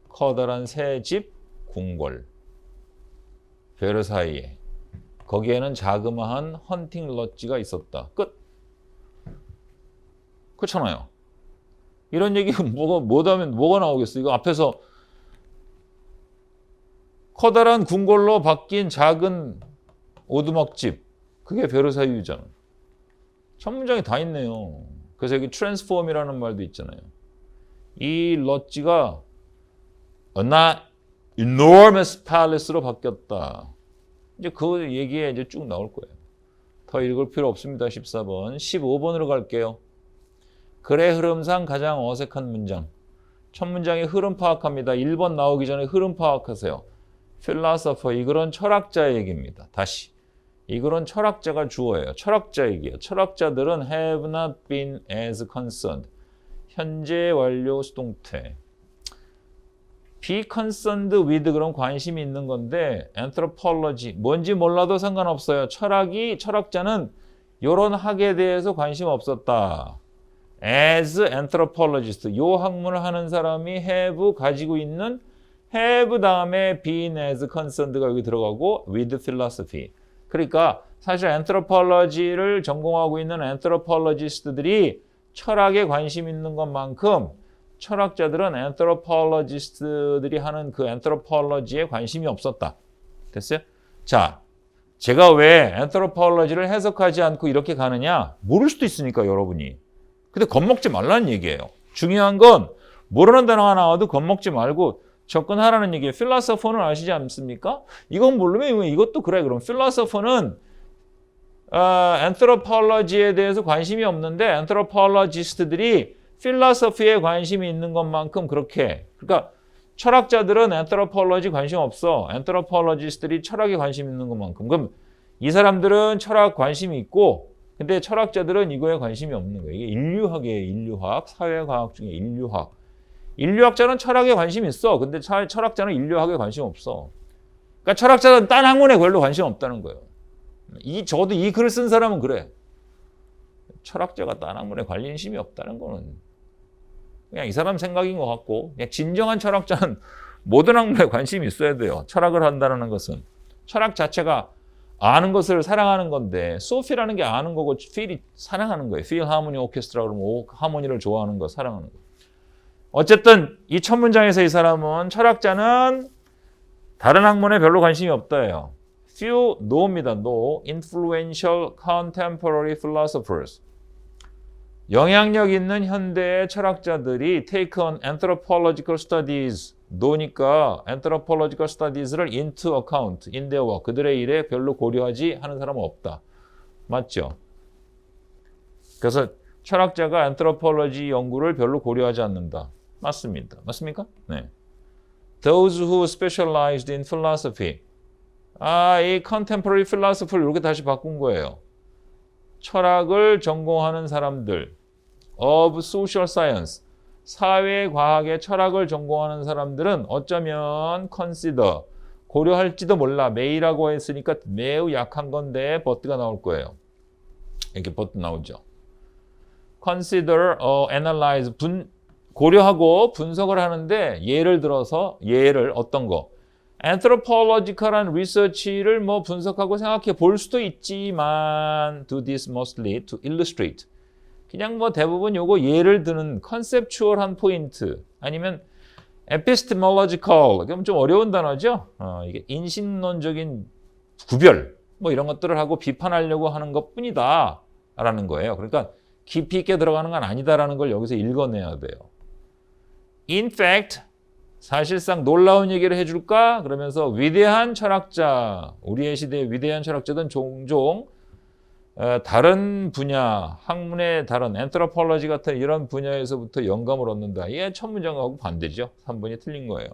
커다란 새 집, 궁궐, 베르사유에 거기에는 자그마한 헌팅 롯지가 있었다. 끝. 그렇잖아요. 이런 얘기 뭐하면 뭐가 나오겠어? 이거 앞에서 커다란 궁궐로 바뀐 작은 오두막집, 그게 베르사유잖아. 첫 문장에 다 있네요. 그래서 여기 트랜스폼이라는 말도 있잖아요. 이 롯지가 enormous palace로 바뀌었다. 이제 그 얘기에 이제 쭉 나올 거예요. 더 읽을 필요 없습니다. 14번. 15번으로 갈게요. 글의 흐름상 가장 어색한 문장. 첫 문장의 흐름 파악합니다. 1번 나오기 전에 흐름 파악하세요. philosopher, 이 글은 철학자 얘기입니다. 다시. 이 글은 철학자가 주어예요. 철학자 얘기예요. 철학자들은 have not been as concerned. 현재 완료 수동태. be concerned with 그런 관심이 있는 건데 anthropology, 뭔지 몰라도 상관없어요. 철학자는 이런 학에 대해서 관심 없었다. as anthropologist, 요 학문을 하는 사람이 have 가지고 있는 have 다음에 been as concerned가 여기 들어가고 with philosophy. 그러니까 사실 anthropology를 전공하고 있는 anthropologist들이 철학에 관심 있는 것만큼 철학자들은 anthropologist들이 하는 그 anthropology에 관심이 없었다. 됐어요? 자, 제가 왜 anthropology를 해석하지 않고 이렇게 가느냐? 모를 수도 있으니까 여러분이. 근데 겁먹지 말라는 얘기예요. 중요한 건 모르는 단어가 나와도 겁먹지 말고 접근하라는 얘기예요. 필로소퍼는 아시지 않습니까? 이건 모르면 이것도 그래. 그럼 필로소퍼는 anthropology에 대해서 관심이 없는데 anthropologist들이 필로소피에 관심이 있는 것만큼 그렇게. 그러니까 철학자들은 anthropology 관심 없어. anthropologist들이 철학에 관심 있는 것만큼. 그럼 이 사람들은 철학 관심이 있고 근데 철학자들은 이거에 관심이 없는 거예요. 이게 인류학이에요. 인류학. 사회과학 중에 인류학. 인류학자는 철학에 관심이 있어. 근데 철학자는 인류학에 관심 없어. 그러니까 철학자는 딴 학문에 별로 관심 없다는 거예요. 적어도 이 글을 쓴 사람은 그래. 철학자가 딴 학문에 관심이 없다는 거는 그냥 이 사람 생각인 것 같고 그냥 진정한 철학자는 모든 학문에 관심이 있어야 돼요. 철학을 한다는 것은. 철학 자체가 아는 것을 사랑하는 건데 소피라는 게 아는 거고 필이 사랑하는 거예요. 필 하모니 오케스트라 그러면 하모니를 좋아하는 거, 사랑하는 거. 어쨌든 이 첫 문장에서 이 사람은 철학자는 다른 학문에 별로 관심이 없다예요. Few, no입니다. No. Influential contemporary philosophers. 영향력 있는 현대의 철학자들이 take on anthropological studies. no니까 anthropological studies를 into account, in their work. 그들의 일에 별로 고려하지 하는 사람은 없다. 맞죠? 그래서 철학자가 anthropology 연구를 별로 고려하지 않는다. 맞습니다. 맞습니까? 네. Those who specialized in philosophy. 이 contemporary philosopher를 이렇게 다시 바꾼 거예요. 철학을 전공하는 사람들. Of social science. 사회과학의 철학을 전공하는 사람들은 어쩌면 consider, 고려할지도 몰라. may라고 했으니까 매우 약한 건데 but가 나올 거예요. 이렇게 but 나오죠. consider, analyze, 고려하고 분석을 하는데 예를 들어서 예를 어떤 거 anthropological한 research를 뭐 분석하고 생각해 볼 수도 있지만 do this mostly to illustrate 그냥 뭐 대부분 요거 예를 드는 컨셉추얼한 포인트 아니면 epistemological 그럼 좀 어려운 단어죠. 이게 인신론적인 구별 뭐 이런 것들을 하고 비판하려고 하는 것뿐이다 라는 거예요. 그러니까 깊이 있게 들어가는 건 아니다라는 걸 여기서 읽어내야 돼요. In fact, 사실상 놀라운 얘기를 해줄까? 그러면서 위대한 철학자, 우리의 시대의 위대한 철학자들은 종종 다른 분야, 학문의 다른 anthropology 같은 이런 분야에서부터 영감을 얻는다. 이게 첫 문장하고 반대죠. 3번이 틀린 거예요.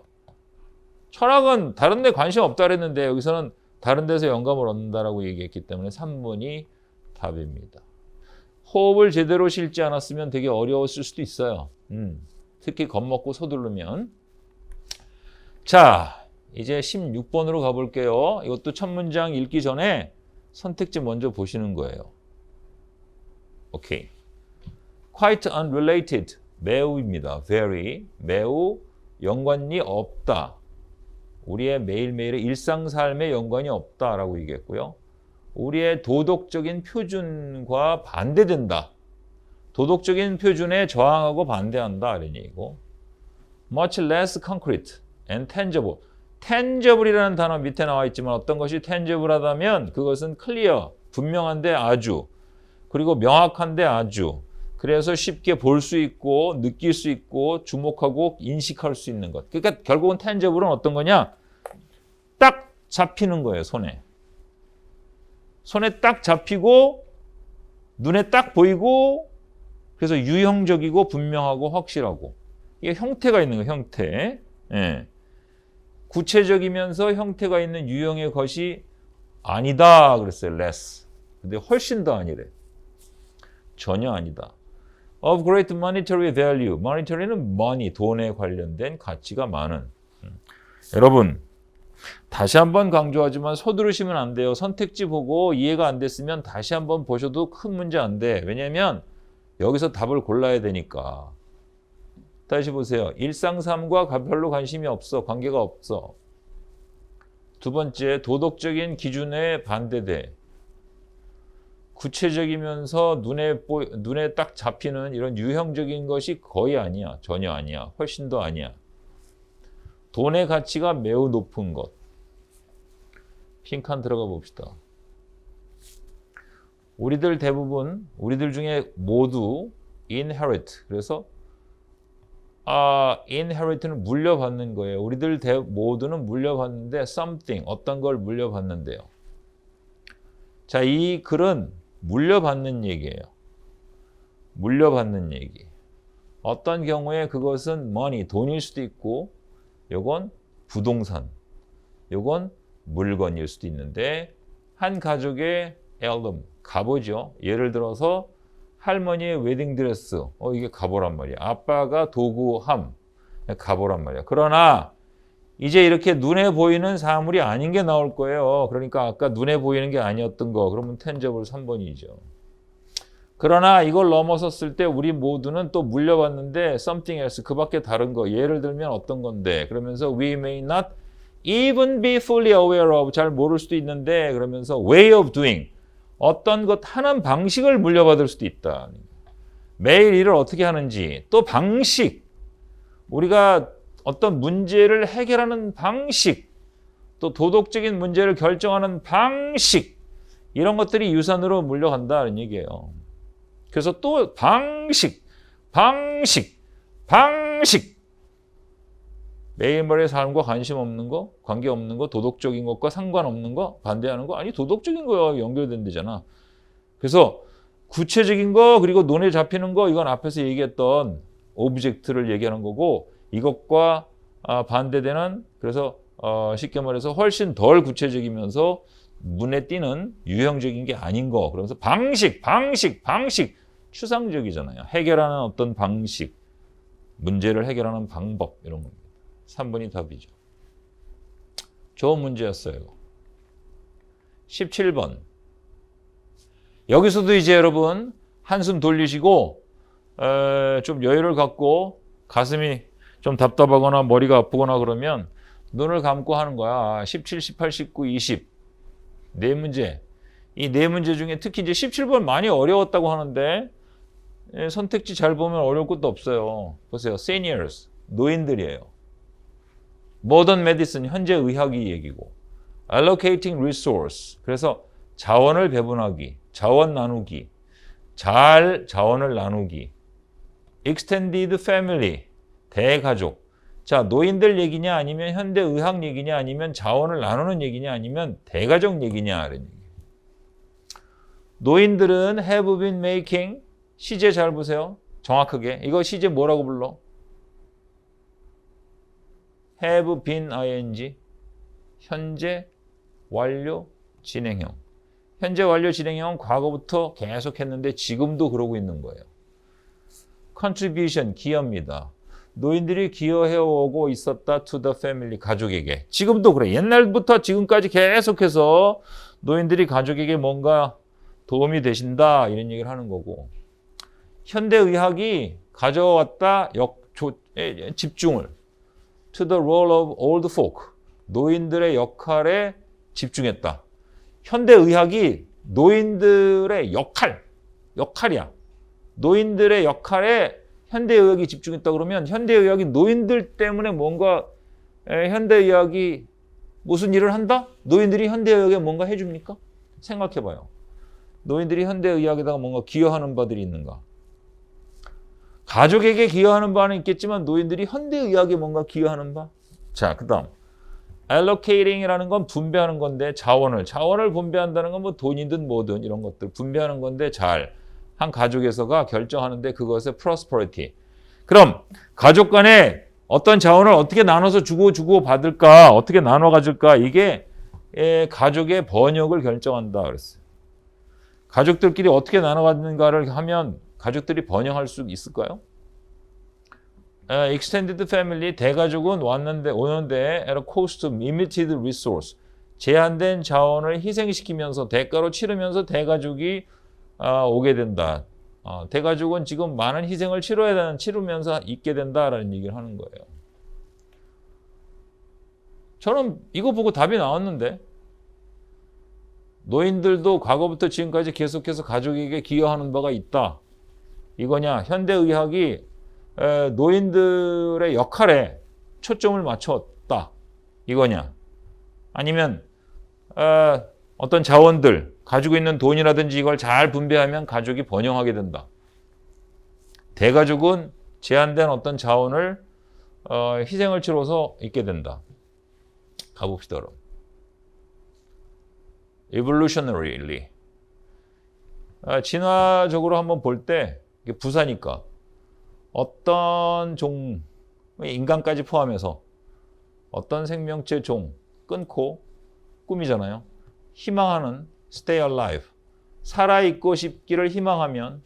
철학은 다른 데 관심 없다 그랬는데 여기서는 다른 데서 영감을 얻는다라고 얘기했기 때문에 3번이 답입니다. 호흡을 제대로 싣지 않았으면 되게 어려웠을 수도 있어요. 특히 겁먹고 서두르면. 자, 이제 16번으로 가볼게요. 이것도 첫 문장 읽기 전에 선택지 먼저 보시는 거예요. 오케이. Quite unrelated. 매우입니다. Very. 매우 연관이 없다. 우리의 매일매일의 일상삶에 연관이 없다라고 얘기했고요. 우리의 도덕적인 표준과 반대된다. 도덕적인 표준에 저항하고 반대한다. 이런 얘기고. Much less concrete and tangible. tangible이라는 단어 밑에 나와 있지만 어떤 것이 tangible하다면 그것은 clear, 분명한데 아주. 그리고 명확한데 아주. 그래서 쉽게 볼 수 있고 느낄 수 있고 주목하고 인식할 수 있는 것. 그러니까 결국은 tangible은 어떤 거냐? 딱 잡히는 거예요. 손에. 손에 딱 잡히고 눈에 딱 보이고 그래서 유형적이고 분명하고 확실하고 이게 형태가 있는 거예요. 형태. 예. 구체적이면서 형태가 있는 유형의 것이 아니다 그랬어요. less. 근데 훨씬 더 아니래. 전혀 아니다. Of great monetary value. monetary는 money, 돈에 관련된 가치가 많은. 여러분 다시 한번 강조하지만 서두르시면 안 돼요. 선택지 보고 이해가 안 됐으면 다시 한번 보셔도 큰 문제 안 돼. 왜냐하면 여기서 답을 골라야 되니까. 다시 보세요. 일상삶과 별로 관심이 없어. 관계가 없어. 두 번째, 도덕적인 기준에 반대돼. 구체적이면서 눈에 딱 잡히는 이런 유형적인 것이 거의 아니야. 전혀 아니야. 훨씬 더 아니야. 돈의 가치가 매우 높은 것. 빈칸 들어가 봅시다. 우리들 대부분, 우리들 중에 모두 inherit. 그래서 inherit는 물려받는 거예요. 우리들 모두는 물려받는데 something, 어떤 걸 물려받는데요. 자, 이 글은 물려받는 얘기예요. 물려받는 얘기. 어떤 경우에 그것은 money, 돈일 수도 있고 요건 부동산, 요건 물건일 수도 있는데 한 가족의 heirloom, 갑오죠. 예를 들어서 할머니의 웨딩드레스, 이게 갑오란 말이야. 아빠가 도구함, 갑오란 말이야. 그러나 이제 이렇게 눈에 보이는 사물이 아닌 게 나올 거예요. 그러니까 아까 눈에 보이는 게 아니었던 거, 그러면 tangible 3번이죠. 그러나 이걸 넘어섰을 때 우리 모두는 또 물려받는데 something else, 그 밖에 다른 거, 예를 들면 어떤 건데, 그러면서 we may not even be fully aware of, 잘 모를 수도 있는데, 그러면서 way of doing, 어떤 것 하는 방식을 물려받을 수도 있다. 매일 일을 어떻게 하는지, 또 방식, 우리가 어떤 문제를 해결하는 방식, 또 도덕적인 문제를 결정하는 방식, 이런 것들이 유산으로 물려간다는 얘기예요. 그래서 또 방식. 매일매일의 삶과 관심 없는 거, 관계 없는 거, 도덕적인 것과 상관없는 거, 반대하는 거, 아니 도덕적인 거와 연결된대잖아. 그래서 구체적인 거, 그리고 눈에 잡히는 거, 이건 앞에서 얘기했던 오브젝트를 얘기하는 거고, 이것과 반대되는, 그래서 쉽게 말해서 훨씬 덜 구체적이면서 눈에 띄는 유형적인 게 아닌 거. 그러면서 방식. 추상적이잖아요. 해결하는 어떤 방식. 문제를 해결하는 방법 이런 겁니다. 3번이 답이죠. 좋은 문제였어요. 17번. 여기서도 이제 여러분 한숨 돌리시고 좀 여유를 갖고 가슴이 좀 답답하거나 머리가 아프거나 그러면 눈을 감고 하는 거야. 17, 18, 19, 20. 네 문제. 이 네 문제 중에 특히 이제 17번 많이 어려웠다고 하는데 선택지 잘 보면 어려울 것도 없어요. 보세요. Seniors. 노인들이에요. Modern Medicine. 현재 의학이 얘기고. Allocating resource. 그래서 자원을 배분하기. 자원 나누기. 자원을 나누기. Extended family. 대가족. 자, 노인들 얘기냐 아니면 현대 의학 얘기냐 아니면 자원을 나누는 얘기냐 아니면 대가족 얘기냐 이런 얘기. 노인들은 have been making 시제 잘 보세요. 정확하게. 이거 시제 뭐라고 불러? have been ing 현재 완료 진행형. 현재 완료 진행형은 과거부터 계속 했는데 지금도 그러고 있는 거예요. contribution 기여입니다. 노인들이 기여해오고 있었다 to the family 가족에게. 지금도 그래. 옛날부터 지금까지 계속해서 노인들이 가족에게 뭔가 도움이 되신다 이런 얘기를 하는 거고. 현대의학이 가져왔다 집중을 to the role of old folk 노인들의 역할에 집중했다. 현대의학이 노인들의 역할이야. 노인들의 역할에 현대의학이 집중했다 그러면 현대의학이 노인들 때문에 뭔가 현대의학이 무슨 일을 한다? 노인들이 현대의학에 뭔가 해줍니까? 생각해봐요. 노인들이 현대의학에다가 뭔가 기여하는 바들이 있는가? 가족에게 기여하는 바는 있겠지만 노인들이 현대의학에 뭔가 기여하는 바? 자, 그 다음 allocating이라는 건 분배하는 건데 자원을 분배한다는 건 뭐 돈이든 뭐든 이런 것들 분배하는 건데 한 가족에서가 결정하는데 그것의 prosperity. 그럼 가족 간에 어떤 자원을 어떻게 나눠서 주고 받을까? 어떻게 나눠 가질까? 이게 가족의 번역을 결정한다 그랬어요. 가족들끼리 어떻게 나눠 가는가를 하면 가족들이 번영할 수 있을까요? Extended family 대가족은 오는데 at a cost of limited resource 제한된 자원을 희생시키면서 대가로 치르면서 대가족이 오게 된다. 대가족은 지금 많은 희생을 치르면서 있게 된다라는 얘기를 하는 거예요. 저는 이거 보고 답이 나왔는데 노인들도 과거부터 지금까지 계속해서 가족에게 기여하는 바가 있다. 이거냐? 현대의학이 노인들의 역할에 초점을 맞췄다. 이거냐? 아니면 어떤 자원들 가지고 있는 돈이라든지 이걸 잘 분배하면 가족이 번영하게 된다. 대가족은 제한된 어떤 자원을 희생을 치러서 있게 된다. 가봅시다 그럼. evolutionarily 진화적으로 한번 볼 때 부사니까 어떤 종 인간까지 포함해서 어떤 생명체 종 끊고 꿈이잖아요. 희망하는 stay alive 살아있고 싶기를 희망하면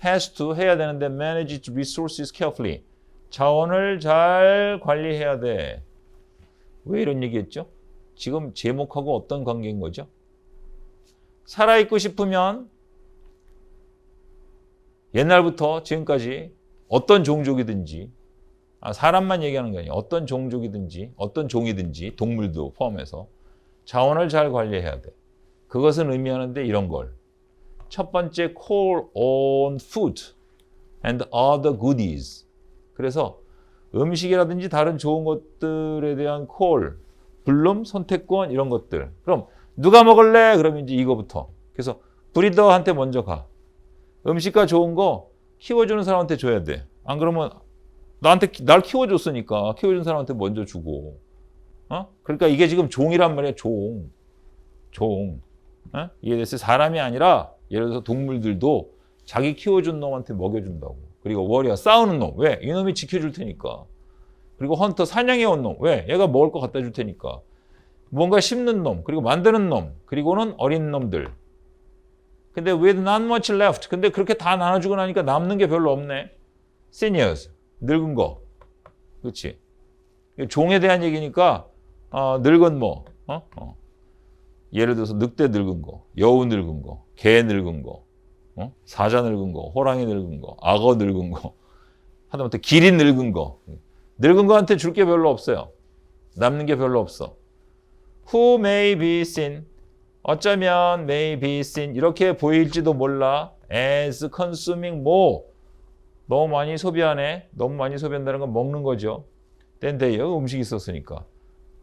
has to 해야 되는데 manage its resources carefully 자원을 잘 관리해야 돼. 왜 이런 얘기했죠? 지금 제목하고 어떤 관계인 거죠? 살아있고 싶으면 옛날부터 지금까지 어떤 종족이든지 사람만 얘기하는 게 아니에요. 어떤 종족이든지 어떤 종이든지 동물도 포함해서 자원을 잘 관리해야 돼. 그것은 의미하는데 이런 걸. 첫 번째 call on food and other goodies. 그래서 음식이라든지 다른 좋은 것들에 대한 call, 불름, 선택권 이런 것들. 그럼 누가 먹을래? 그러면 이제 이거부터. 그래서 브리더한테 먼저 가. 음식과 좋은 거 키워주는 사람한테 줘야 돼. 안 그러면 날 키워줬으니까 키워준 사람한테 먼저 주고. 그러니까 이게 지금 종이란 말이야. 종. 이해됐어요? 사람이 아니라 예를 들어서 동물들도 자기 키워준 놈한테 먹여준다고. 그리고 워리어 싸우는 놈. 왜? 이놈이 지켜줄 테니까. 그리고 헌터 사냥해온 놈. 왜? 얘가 먹을 거 갖다 줄 테니까. 뭔가 심는 놈. 그리고 만드는 놈. 그리고는 어린 놈들. 근데 with not much left. 근데 그렇게 다 나눠주고 나니까 남는 게 별로 없네. Seniors. 늙은 거. 그렇지? 종에 대한 얘기니까 늙은 뭐 예를 들어서 늑대 늙은 거, 여우 늙은 거, 개 늙은 거, 사자 늙은 거, 호랑이 늙은 거, 악어 늙은 거, 하다못해 기린 늙은 거. 늙은 거한테 줄 게 별로 없어요. 남는 게 별로 없어. Who may be seen. 어쩌면 may be seen. 이렇게 보일지도 몰라. As consuming more. 너무 많이 소비하네. 너무 많이 소비한다는 건 먹는 거죠. Then they. 음식이 있었으니까.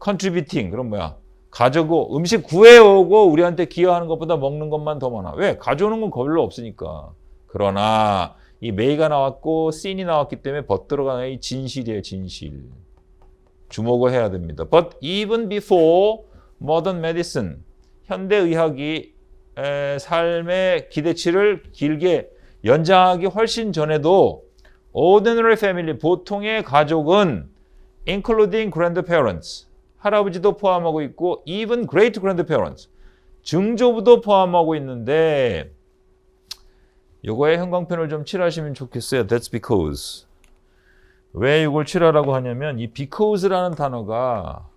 Contributing. 그럼 뭐야? 가져고 음식 구해오고 우리한테 기여하는 것보다 먹는 것만 더 많아. 왜? 가져오는 건 별로 없으니까. 그러나 이 may가 나왔고 sin이 나왔기 때문에 벗 들어가는 이 진실이에요. 진실. 주목을 해야 됩니다. But even before modern medicine, 현대의학이 삶의 기대치를 길게 연장하기 훨씬 전에도 ordinary family, 보통의 가족은 including grandparents, 할아버지도 포함하고 있고 even great grandparents, 증조부도 포함하고 있는데 요거에 형광펜을 좀 칠하시면 좋겠어요. That's because. 왜 이걸 칠하라고 하냐면 이 because라는 단어가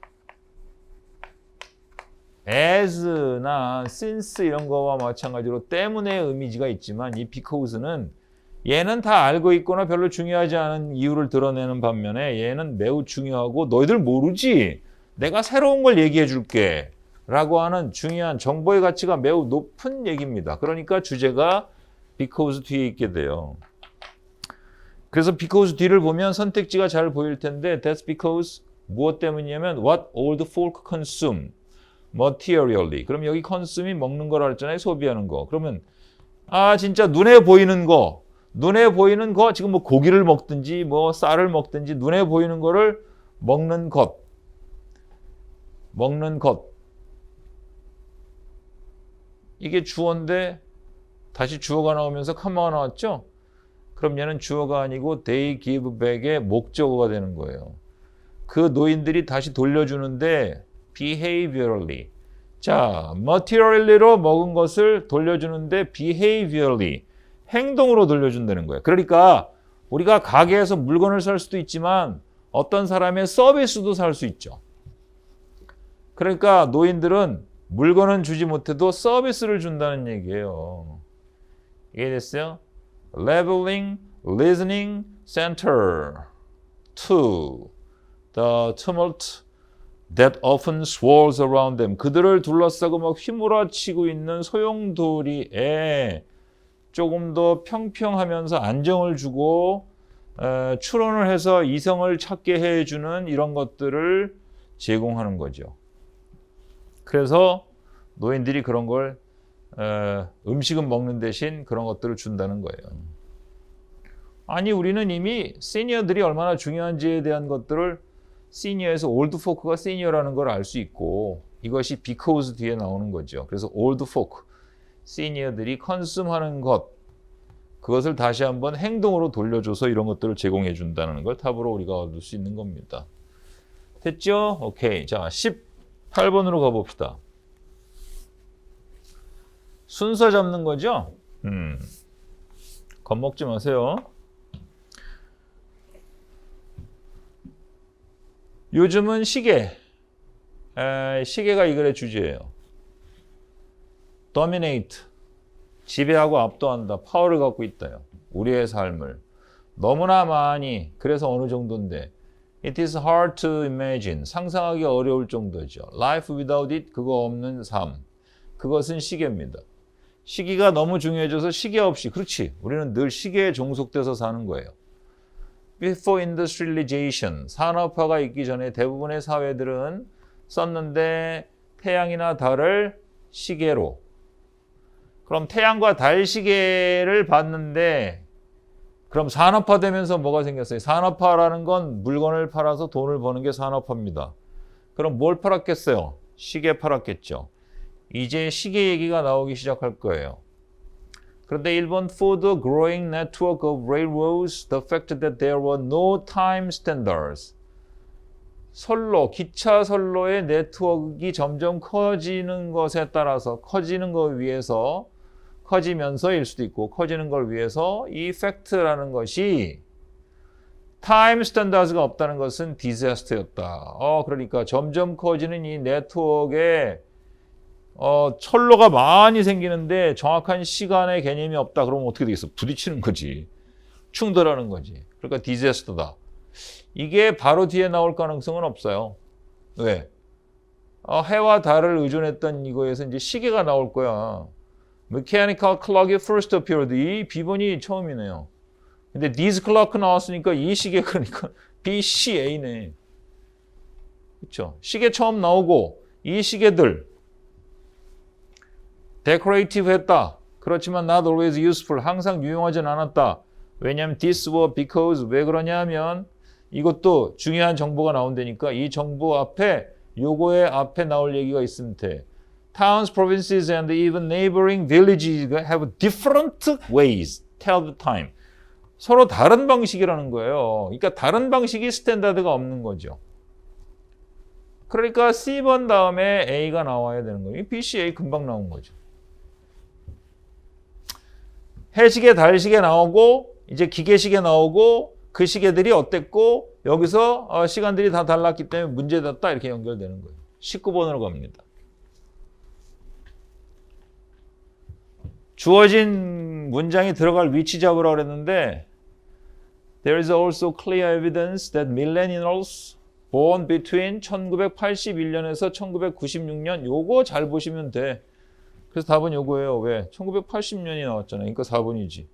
as나 since 이런 거와 마찬가지로 때문에 의미가 있지만 이 because는 얘는 다 알고 있거나 별로 중요하지 않은 이유를 드러내는 반면에 얘는 매우 중요하고 너희들 모르지? 내가 새로운 걸 얘기해 줄게 라고 하는 중요한 정보의 가치가 매우 높은 얘기입니다. 그러니까 주제가 because 뒤에 있게 돼요. 그래서 because 뒤를 보면 선택지가 잘 보일 텐데 that's because 무엇 때문이냐면 what old folk consume materially. 그럼 여기 consume이 먹는 거라 했잖아요. 소비하는 거. 그러면 진짜 눈에 보이는 거 지금 뭐 고기를 먹든지 뭐 쌀을 먹든지 눈에 보이는 거를 먹는 것. 이게 주어인데 다시 주어가 나오면서 컴마가 나왔죠? 그럼 얘는 주어가 아니고 they give back의 목적어가 되는 거예요. 그 노인들이 다시 돌려주는데 behaviorally. 자, materially로 먹은 것을 돌려주는데 behaviorally. 행동으로 돌려준다는 거예요. 그러니까 우리가 가게에서 물건을 살 수도 있지만 어떤 사람의 서비스도 살 수 있죠. 그러니까 노인들은 물건은 주지 못해도 서비스를 준다는 얘기예요. 이해됐어요? Leveling listening center to the tumult that often swirls around them. 그들을 둘러싸고 막 휘몰아치고 있는 소용돌이에 조금 더 평평하면서 안정을 주고 추론을 해서 이성을 찾게 해주는 이런 것들을 제공하는 거죠. 그래서 노인들이 그런 걸 음식은 먹는 대신 그런 것들을 준다는 거예요. 아니 우리는 이미 시니어들이 얼마나 중요한지에 대한 것들을 시니어에서 올드 포크가 시니어라는 걸 알 수 있고 이것이 because 뒤에 나오는 거죠. 그래서 올드 포크, 시니어들이 컨숨하는 것, 그것을 다시 한번 행동으로 돌려줘서 이런 것들을 제공해 준다는 걸 답으로 우리가 얻을 수 있는 겁니다. 됐죠? 오케이. 자, 18번으로 가봅시다. 순서 잡는 거죠? 겁먹지 마세요. 요즘은 시계가 이 글의 주제예요. dominate, 지배하고 압도한다, 파워를 갖고 있다요. 우리의 삶을 너무나 많이, 그래서 어느 정도인데 it is hard to imagine, 상상하기 어려울 정도죠. life without it, 그거 없는 삶, 그것은 시계입니다. 시기가 너무 중요해져서 시계 없이, 그렇지, 우리는 늘 시계에 종속돼서 사는 거예요. Before industrialization, 산업화가 있기 전에 대부분의 사회들은 썼는데 태양이나 달을 시계로. 그럼 태양과 달 시계를 봤는데 그럼 산업화되면서 뭐가 생겼어요? 산업화라는 건 물건을 팔아서 돈을 버는 게 산업화입니다. 그럼 뭘 팔았겠어요? 시계 팔았겠죠. 이제 시계 얘기가 나오기 시작할 거예요. 그런데 일본 for the growing network of railroads, the fact that there were no time standards. 기차 선로의 네트워크가 점점 커지는 것에 따라서, 커지는 걸 위해서, 커지면서일 수도 있고, 커지는 걸 위해서 이 팩트라는 것이 타임 스탠다드가 없다는 것은 디자스터였다. 그러니까 점점 커지는 이 네트워크에 철로가 많이 생기는데 정확한 시간의 개념이 없다. 그러면 어떻게 되겠어? 부딪히는 거지. 충돌하는 거지. 그러니까 디자스터다. 이게 바로 뒤에 나올 가능성은 없어요. 왜? 해와 달을 의존했던 이거에서 이제 시계가 나올 거야. Mechanical clock first appeared. 이 비번이 처음이네요. 근데 this clock 나왔으니까 이 시계 그러니까 BCA네. 그렇죠? 시계 처음 나오고 이 시계들 decorative 했다. 그렇지만 not always useful. 항상 유용하진 않았다. 왜냐하면 this were because 왜 그러냐면 이것도 중요한 정보가 나온다니까 이 정보 앞에 요거의 앞에 나올 얘기가 있으면 돼. Towns, provinces, and even neighboring villages have different ways. Tell the time. 서로 다른 방식이라는 거예요. 그러니까 다른 방식이 스탠다드가 없는 거죠. 그러니까 C번 다음에 A가 나와야 되는 거예요. BCA 금방 나온 거죠. 해시계, 달시계 나오고 이제 기계시계 나오고 그 시계들이 어땠고 여기서 시간들이 다 달랐기 때문에 문제됐다 이렇게 연결되는 거예요. 19번으로 갑니다. 주어진 문장이 들어갈 위치 잡으라고 그랬는데 There is also clear evidence that millennials born between 1981년에서 1996년 요거 잘 보시면 돼. 그래서 답은 요거예요. 왜? 1980년이 나왔잖아요. 그러니까 4번이지.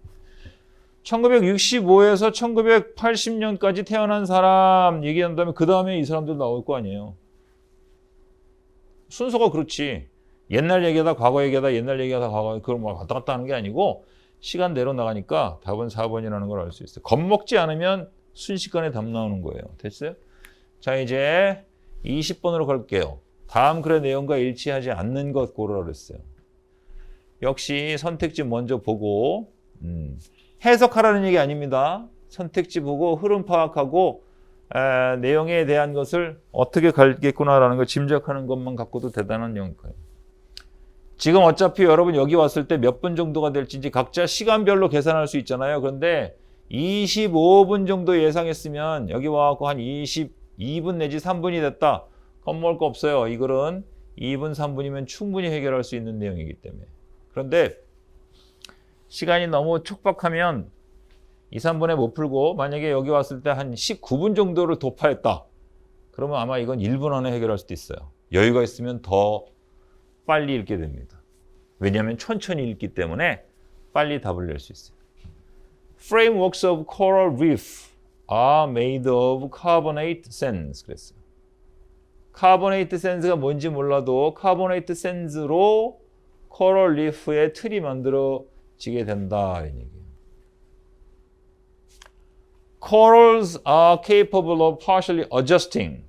1965에서 1980년까지 태어난 사람 얘기한다면 그 다음에 이 사람들 나올 거 아니에요. 순서가 그렇지. 옛날 얘기하다 과거 얘기하다 옛날 얘기하다 과거 그걸 뭐 왔다 갔다 하는 게 아니고 시간대로 나가니까 답은 4번이라는 걸 알 수 있어요. 겁먹지 않으면 순식간에 답 나오는 거예요. 됐어요? 자 이제 20번으로 갈게요. 다음 글의 내용과 일치하지 않는 것 고르라 그랬어요. 역시 선택지 먼저 보고 해석하라는 얘기 아닙니다. 선택지 보고 흐름 파악하고 내용에 대한 것을 어떻게 가겠구나라는 걸 짐작하는 것만 갖고도 대단한 영역이에요. 지금 어차피 여러분 여기 왔을 때 몇 분 정도가 될지 이제 각자 시간별로 계산할 수 있잖아요. 그런데 25분 정도 예상했으면 여기 와갖고 한 22분 내지 3분이 됐다. 겁먹을 거 없어요. 이 글은 2분, 3분이면 충분히 해결할 수 있는 내용이기 때문에. 그런데 시간이 너무 촉박하면 2, 3분에 못 풀고 만약에 여기 왔을 때 한 19분 정도를 도파했다. 그러면 아마 이건 1분 안에 해결할 수도 있어요. 여유가 있으면 더 빨리 읽게 됩니다. 왜냐하면 천천히 읽기 때문에 빨리 답을 낼 수 있어요. Frameworks of coral reef are made of carbonate sands. 그랬어요. carbonate sands가 뭔지 몰라도 carbonate sands로 coral reef의 틀이 만들어지게 된다. 이런 얘기예요. Corals are capable of partially adjusting.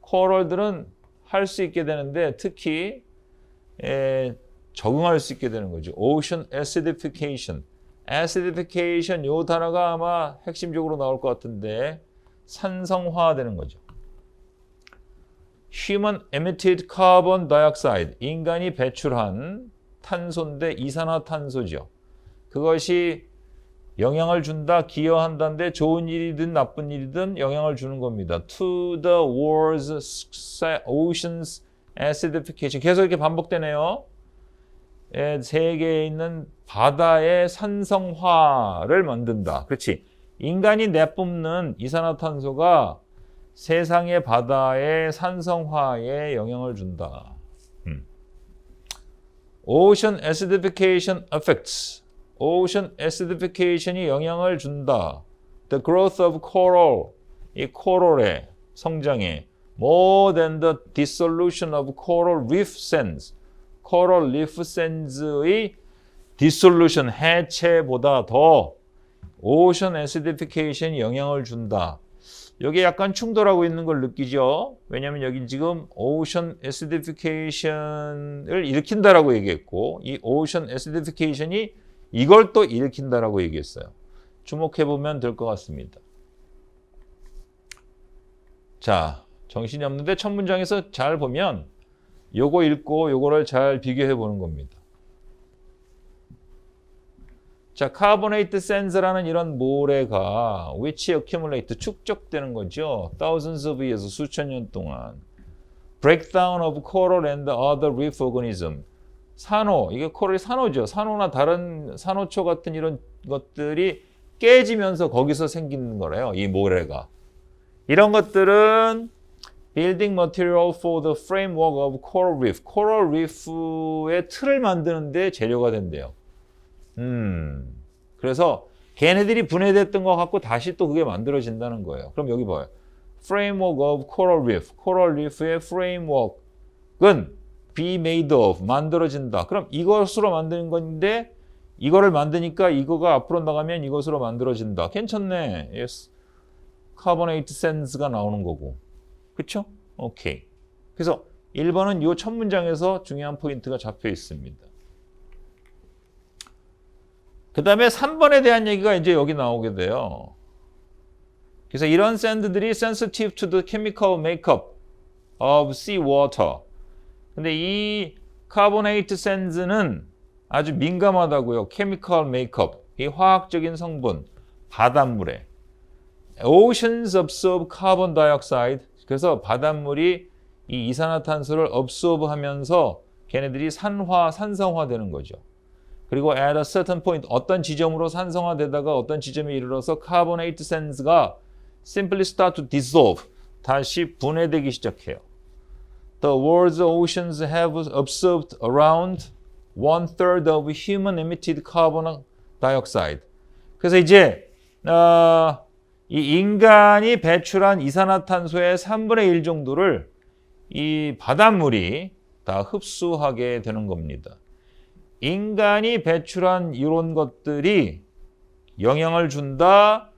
코럴들은 할 수 있게 되는데 특히 적응할 수 있게 되는 거죠. Ocean acidification. acidification 이 단어가 아마 핵심적으로 나올 것 같은데 산성화되는 거죠. Human emitted carbon dioxide. 인간이 배출한 탄소인데 이산화탄소죠. 그것이 영향을 준다, 기여한다는데 좋은 일이든 나쁜 일이든 영향을 주는 겁니다. To the world's oceans acidification. 계속 이렇게 반복되네요. 세계에 있는 바다의 산성화를 만든다. 그렇지. 인간이 내뿜는 이산화탄소가 세상의 바다의 산성화에 영향을 준다. Ocean acidification affects. Ocean acidification이 영향을 준다. The growth of coral. 이 코럴의 성장에 more than the dissolution of coral reef sands. coral reef sands의 dissolution, 해체보다 더 ocean acidification이 영향을 준다. 여기 약간 충돌하고 있는 걸 느끼죠? 왜냐하면 여기 지금 ocean acidification을 일으킨다라고 얘기했고 이 ocean acidification이 이걸 또 일으킨다라고 얘기했어요. 주목해보면 될 것 같습니다. 자, 정신이 없는데 첫 문장에서 잘 보면 요거 읽고 요거를 잘 비교해 보는 겁니다. 자, carbonate sands라는 이런 모래가 which accumulate 축적되는 거죠. thousands of years 수천 년 동안. breakdown of coral and other reef organism. 산호, 이게 코랄이 산호죠. 산호나 다른 산호초 같은 이런 것들이 깨지면서 거기서 생기는 거래요. 이 모래가. 이런 것들은 building material for the framework of coral reef. 코랄 리프의 틀을 만드는 데 재료가 된대요. 그래서 걔네들이 분해됐던 거 갖고 다시 또 그게 만들어진다는 거예요. 그럼 여기 봐요. framework of coral reef. 코랄 리프의 framework은 be made of, 만들어진다. 그럼 이것으로 만드는 건데 이거를 만드니까 이거가 앞으로 나가면 이것으로 만들어진다. 괜찮네. Yes. carbonate sands가 나오는 거고. 그쵸? 오케이. 그래서 1번은 이 첫 문장에서 중요한 포인트가 잡혀 있습니다. 그 다음에 3번에 대한 얘기가 이제 여기 나오게 돼요. 그래서 이런 샌드들이 sensitive to the chemical makeup of sea water. 근데 이 carbonate sands는 아주 민감하다고요. chemical makeup, 이 화학적인 성분, 바닷물에. Oceans absorb carbon dioxide. 그래서 바닷물이 이 이산화탄소를 absorb 하면서 걔네들이 산성화되는 거죠. 그리고 at a certain point, 어떤 지점으로 산성화되다가 어떤 지점에 이르러서 carbonate sands가 simply start to dissolve, 다시 분해되기 시작해요. The world's oceans have absorbed around 1/3 of human emitted carbon dioxide. 그래서 이제 이 인간이 배출한 이산화탄소의 3분의 1 정도를 이 바닷물이 다 흡수하게 되는 겁니다. 인간이 배출한 이런 것들이 영향을 준다.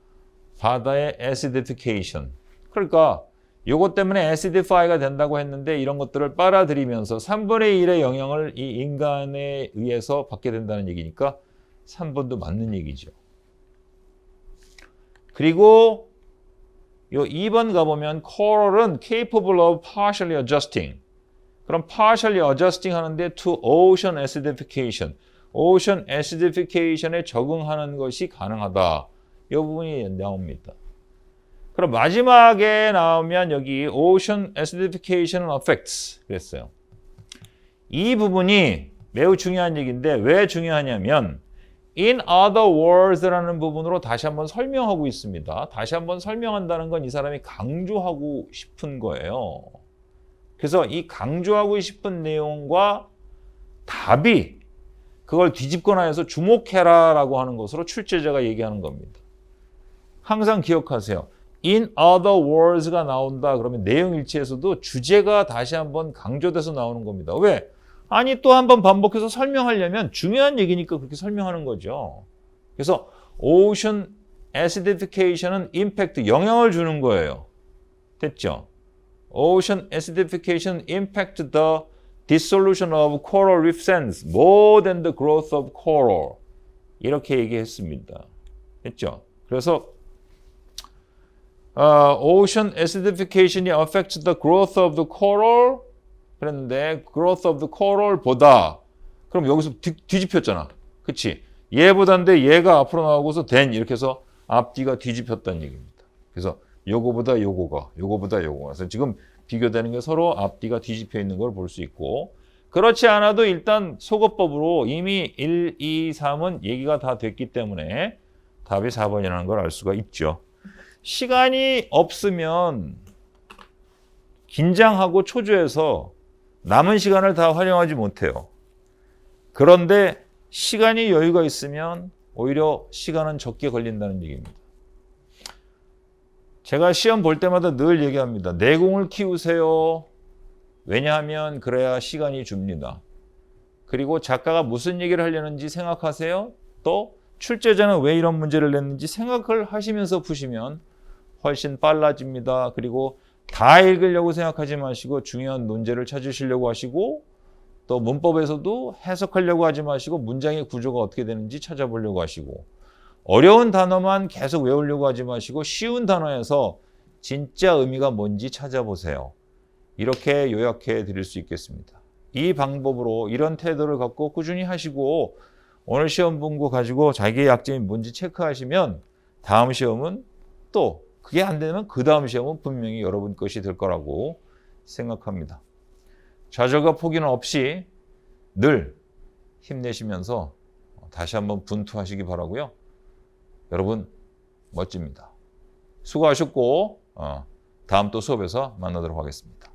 바다의 acidification. 그러니까 이것 때문에 acidify가 된다고 했는데 이런 것들을 빨아들이면서 3분의 1의 영향을 이 인간에 의해서 받게 된다는 얘기니까 3번도 맞는 얘기죠. 그리고 요 2번 가보면 coral은 capable of partially adjusting. 그럼 partially adjusting 하는데 to ocean acidification. ocean acidification에 적응하는 것이 가능하다. 이 부분이 나옵니다. 그럼 마지막에 나오면 여기 ocean acidification affects 그랬어요. 이 부분이 매우 중요한 얘기인데 왜 중요하냐면 in other words라는 부분으로 다시 한번 설명하고 있습니다. 다시 한번 설명한다는 건 이 사람이 강조하고 싶은 거예요. 그래서 이 강조하고 싶은 내용과 답이 그걸 뒤집거나 해서 주목해라라고 하는 것으로 출제자가 얘기하는 겁니다. 항상 기억하세요. in other words가 나온다 그러면 내용 일치에서도 주제가 다시 한번 강조돼서 나오는 겁니다. 왜? 아니 또 한번 반복해서 설명하려면 중요한 얘기니까 그렇게 설명하는 거죠. 그래서 ocean acidification은 impact, 영향을 주는 거예요. 됐죠? ocean acidification impact the dissolution of coral reef sands more than the growth of coral. 이렇게 얘기했습니다. 됐죠? 그래서 ocean acidification이 affects the growth of the coral 그랬는데 growth of the coral보다 그럼 여기서 뒤집혔잖아. 그치? 얘보다인데 얘가 앞으로 나오고서 then 이렇게 해서 앞뒤가 뒤집혔다는 얘기입니다. 그래서 요거보다 요거가 그래서 지금 비교되는 게 서로 앞뒤가 뒤집혀 있는 걸 볼 수 있고 그렇지 않아도 일단 속어법으로 이미 1, 2, 3은 얘기가 다 됐기 때문에 답이 4번이라는 걸 알 수가 있죠. 시간이 없으면 긴장하고 초조해서 남은 시간을 다 활용하지 못해요. 그런데 시간이 여유가 있으면 오히려 시간은 적게 걸린다는 얘기입니다. 제가 시험 볼 때마다 늘 얘기합니다. 내공을 키우세요. 왜냐하면 그래야 시간이 줍니다. 그리고 작가가 무슨 얘기를 하려는지 생각하세요. 또 출제자는 왜 이런 문제를 냈는지 생각을 하시면서 푸시면 훨씬 빨라집니다. 그리고 다 읽으려고 생각하지 마시고 중요한 논제를 찾으시려고 하시고 또 문법에서도 해석하려고 하지 마시고 문장의 구조가 어떻게 되는지 찾아보려고 하시고 어려운 단어만 계속 외우려고 하지 마시고 쉬운 단어에서 진짜 의미가 뭔지 찾아보세요. 이렇게 요약해 드릴 수 있겠습니다. 이 방법으로 이런 태도를 갖고 꾸준히 하시고 오늘 시험 본 거 가지고 자기의 약점이 뭔지 체크하시면 다음 시험은 또 그게 안 되면 그 다음 시험은 분명히 여러분 것이 될 거라고 생각합니다. 좌절과 포기는 없이 늘 힘내시면서 다시 한번 분투하시기 바라고요. 여러분 멋집니다. 수고하셨고 다음 또 수업에서 만나도록 하겠습니다.